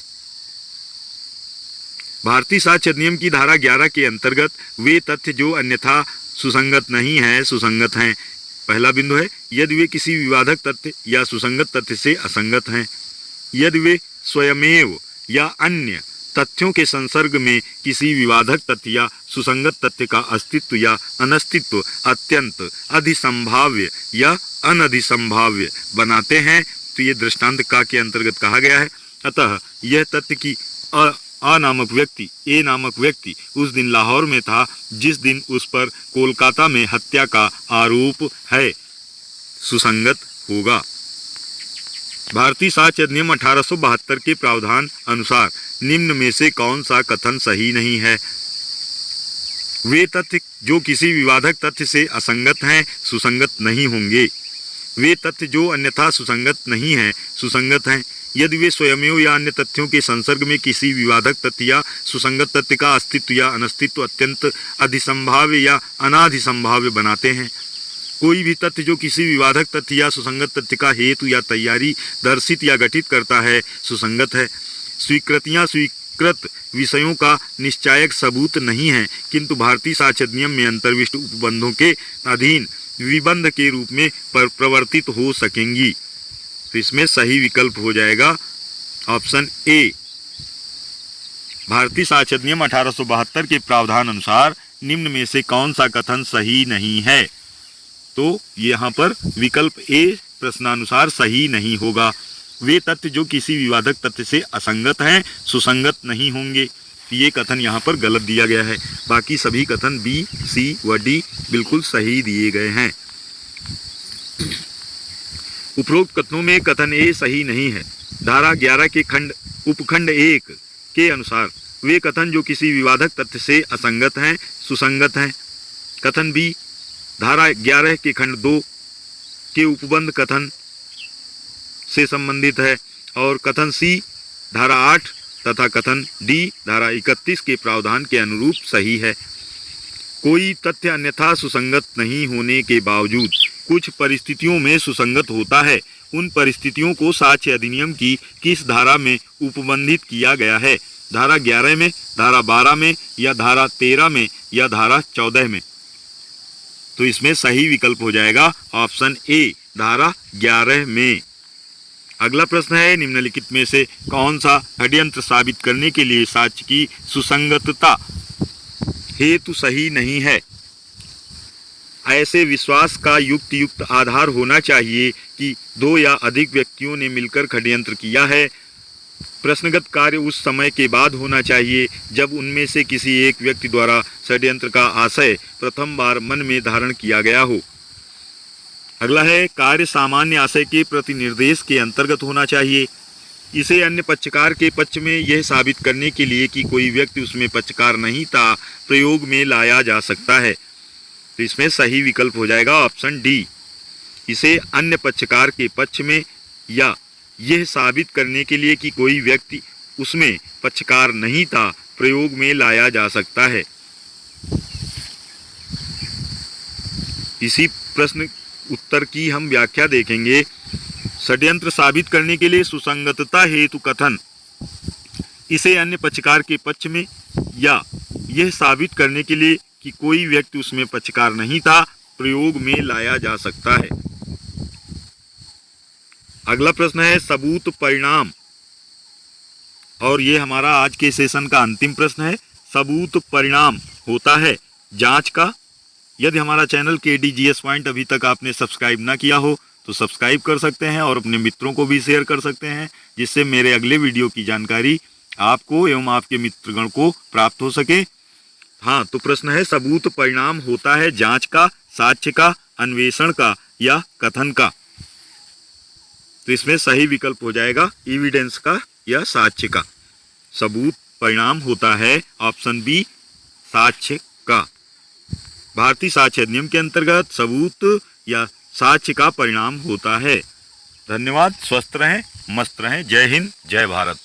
भारतीय साक्ष्य अधिनियम की धारा 11 के अंतर्गत वे तथ्य जो अन्यथा सुसंगत नहीं है सुसंगत हैं। पहला बिंदु है यदि वे किसी विवादक तथ्य या सुसंगत तथ्य से असंगत हैं, यदि वे स्वयमेव या अन्य तथ्यों के संसर्ग में किसी विवादक तथ्य या सुसंगत तथ्य का अस्तित्व या अनस्तित्व अत्यंत अधिसंभाव्य या अनधिसंभाव्य बनाते हैं, तो ये दृष्टांत का के अंतर्गत कहा गया है। अतः यह तथ्य कि ए नामक व्यक्ति उस दिन लाहौर में था जिस दिन उस पर कोलकाता में हत्या का आरोप है, सुसंगत होगा। भारतीय साक्ष्य अधिनियम 1872 के प्रावधान अनुसार निम्न में से कौन सा कथन सही नहीं है? वे तथ्य जो किसी विवादक तथ्य से असंगत हैं सुसंगत नहीं होंगे। वे तथ्य जो अन्यथा सुसंगत नहीं हैं सुसंगत हैं, यदि वे स्वयमेव या अन्य तथ्यों के संसर्ग में किसी विवादक तथ्य या सुसंगत तथ्य का अस्तित्व या अनस्तित्व अत्यंत अधिसंभाव्य या अनाधिसंभाव्य बनाते हैं। कोई भी तथ्य जो किसी विवादक तथ्य या सुसंगत तथ्य का हेतु या तैयारी दर्शित या गठित करता है सुसंगत है। स्वीकृतियां स्वीकृत विषयों का निश्चायक सबूत नहीं है, किंतु भारतीय साक्ष्य अधिनियम में अंतर्विष्ट उपबंधों के अधीन विबंध के रूप में प्रवर्तित हो सकेंगी। तो इसमें सही विकल्प हो जाएगा ऑप्शन ए। भारतीय साक्ष्य अधिनियम 1872 के प्रावधान अनुसार निम्न में से कौन सा कथन सही नहीं है? तो यहाँ पर विकल्प ए प्रश्नानुसार सही नहीं होगा। वे तथ्य जो किसी विवादक तथ्य से असंगत हैं सुसंगत नहीं होंगे, ये कथन यहाँ पर गलत दिया गया है। बाकी सभी कथन बी, सी व डी बिल्कुल सही दिए गए हैं। उपरोक्त कथनों में कथन ए सही नहीं है। धारा 11 के उपखंड 1 के अनुसार वे कथन जो किसी विवादक तथ्य से असंगत हैं सुसंगत हैं। कथन बी धारा 11 के खंड 2 के उपबंध कथन से संबंधित है और कथन सी धारा 8 तथा कथन डी धारा 31 के प्रावधान के अनुरूप सही है। कोई तथ्य अन्यथा सुसंगत नहीं होने के बावजूद कुछ परिस्थितियों में सुसंगत होता है। उन परिस्थितियों को साक्ष्य अधिनियम की किस धारा में उपबंधित किया गया है? धारा 11 में, धारा 12 में या धारा 13 में या धारा 14 में? तो इसमें सही विकल्प हो जाएगा ऑप्शन ए, धारा 11 में। अगला प्रश्न है निम्नलिखित में से कौन सा षड्यंत्र साबित करने के लिए साक्ष्य की सुसंगतता हेतु सही नहीं है? ऐसे विश्वास का युक्त आधार होना चाहिए कि दो या अधिक व्यक्तियों ने मिलकर षड्यंत्र किया है। प्रश्नगत कार्य उस समय के बाद होना चाहिए जब उनमें से किसी एक व्यक्ति द्वारा षड्यंत्र का आशय प्रथम बार मन में धारण किया गया हो। अगला है कार्य सामान्य आशय के प्रतिनिर्देश के अंतर्गत होना चाहिए। इसे अन्य पक्षकार के पक्ष में यह साबित करने के लिए कि कोई व्यक्ति उसमें पक्षकार नहीं था प्रयोग में लाया जा सकता है। तो इसमें सही विकल्प हो जाएगा ऑप्शन डी। इसे अन्य पक्षकार के पक्ष में या यह साबित करने के लिए कि कोई व्यक्ति उसमें पक्षकार नहीं था प्रयोग में लाया जा सकता है। इसी प्रश्न उत्तर की हम व्याख्या देखेंगे। षड्यंत्र साबित करने के लिए सुसंगतता हेतु कथन इसे अन्य पक्षकार के पक्ष में या यह साबित करने के लिए कि कोई व्यक्ति उसमें पक्षकार नहीं था प्रयोग में लाया जा सकता है। अगला प्रश्न है सबूत परिणाम, और ये हमारा आज के सेशन का अंतिम प्रश्न है। सबूत परिणाम होता है जांच का यदि हमारा चैनल KDGS पॉइंट अभी तक आपने सब्सक्राइब ना किया हो तो सब्सक्राइब कर सकते हैं और अपने मित्रों को भी शेयर कर सकते हैं, जिससे मेरे अगले वीडियो की जानकारी आपको एवं आपके मित्रगण को प्राप्त हो सके। हाँ, तो प्रश्न है, सबूत परिणाम होता है जांच का, साक्ष्य का, अन्वेषण का या कथन का। तो इसमें सही विकल्प हो जाएगा एविडेंस का या साक्ष्य का। सबूत परिणाम होता है ऑप्शन बी साक्ष्य का। भारतीय साक्ष्य अधिनियम के अंतर्गत सबूत या साक्ष्य का परिणाम होता है। धन्यवाद। स्वस्थ रहें, मस्त रहें। जय हिंद, जय भारत।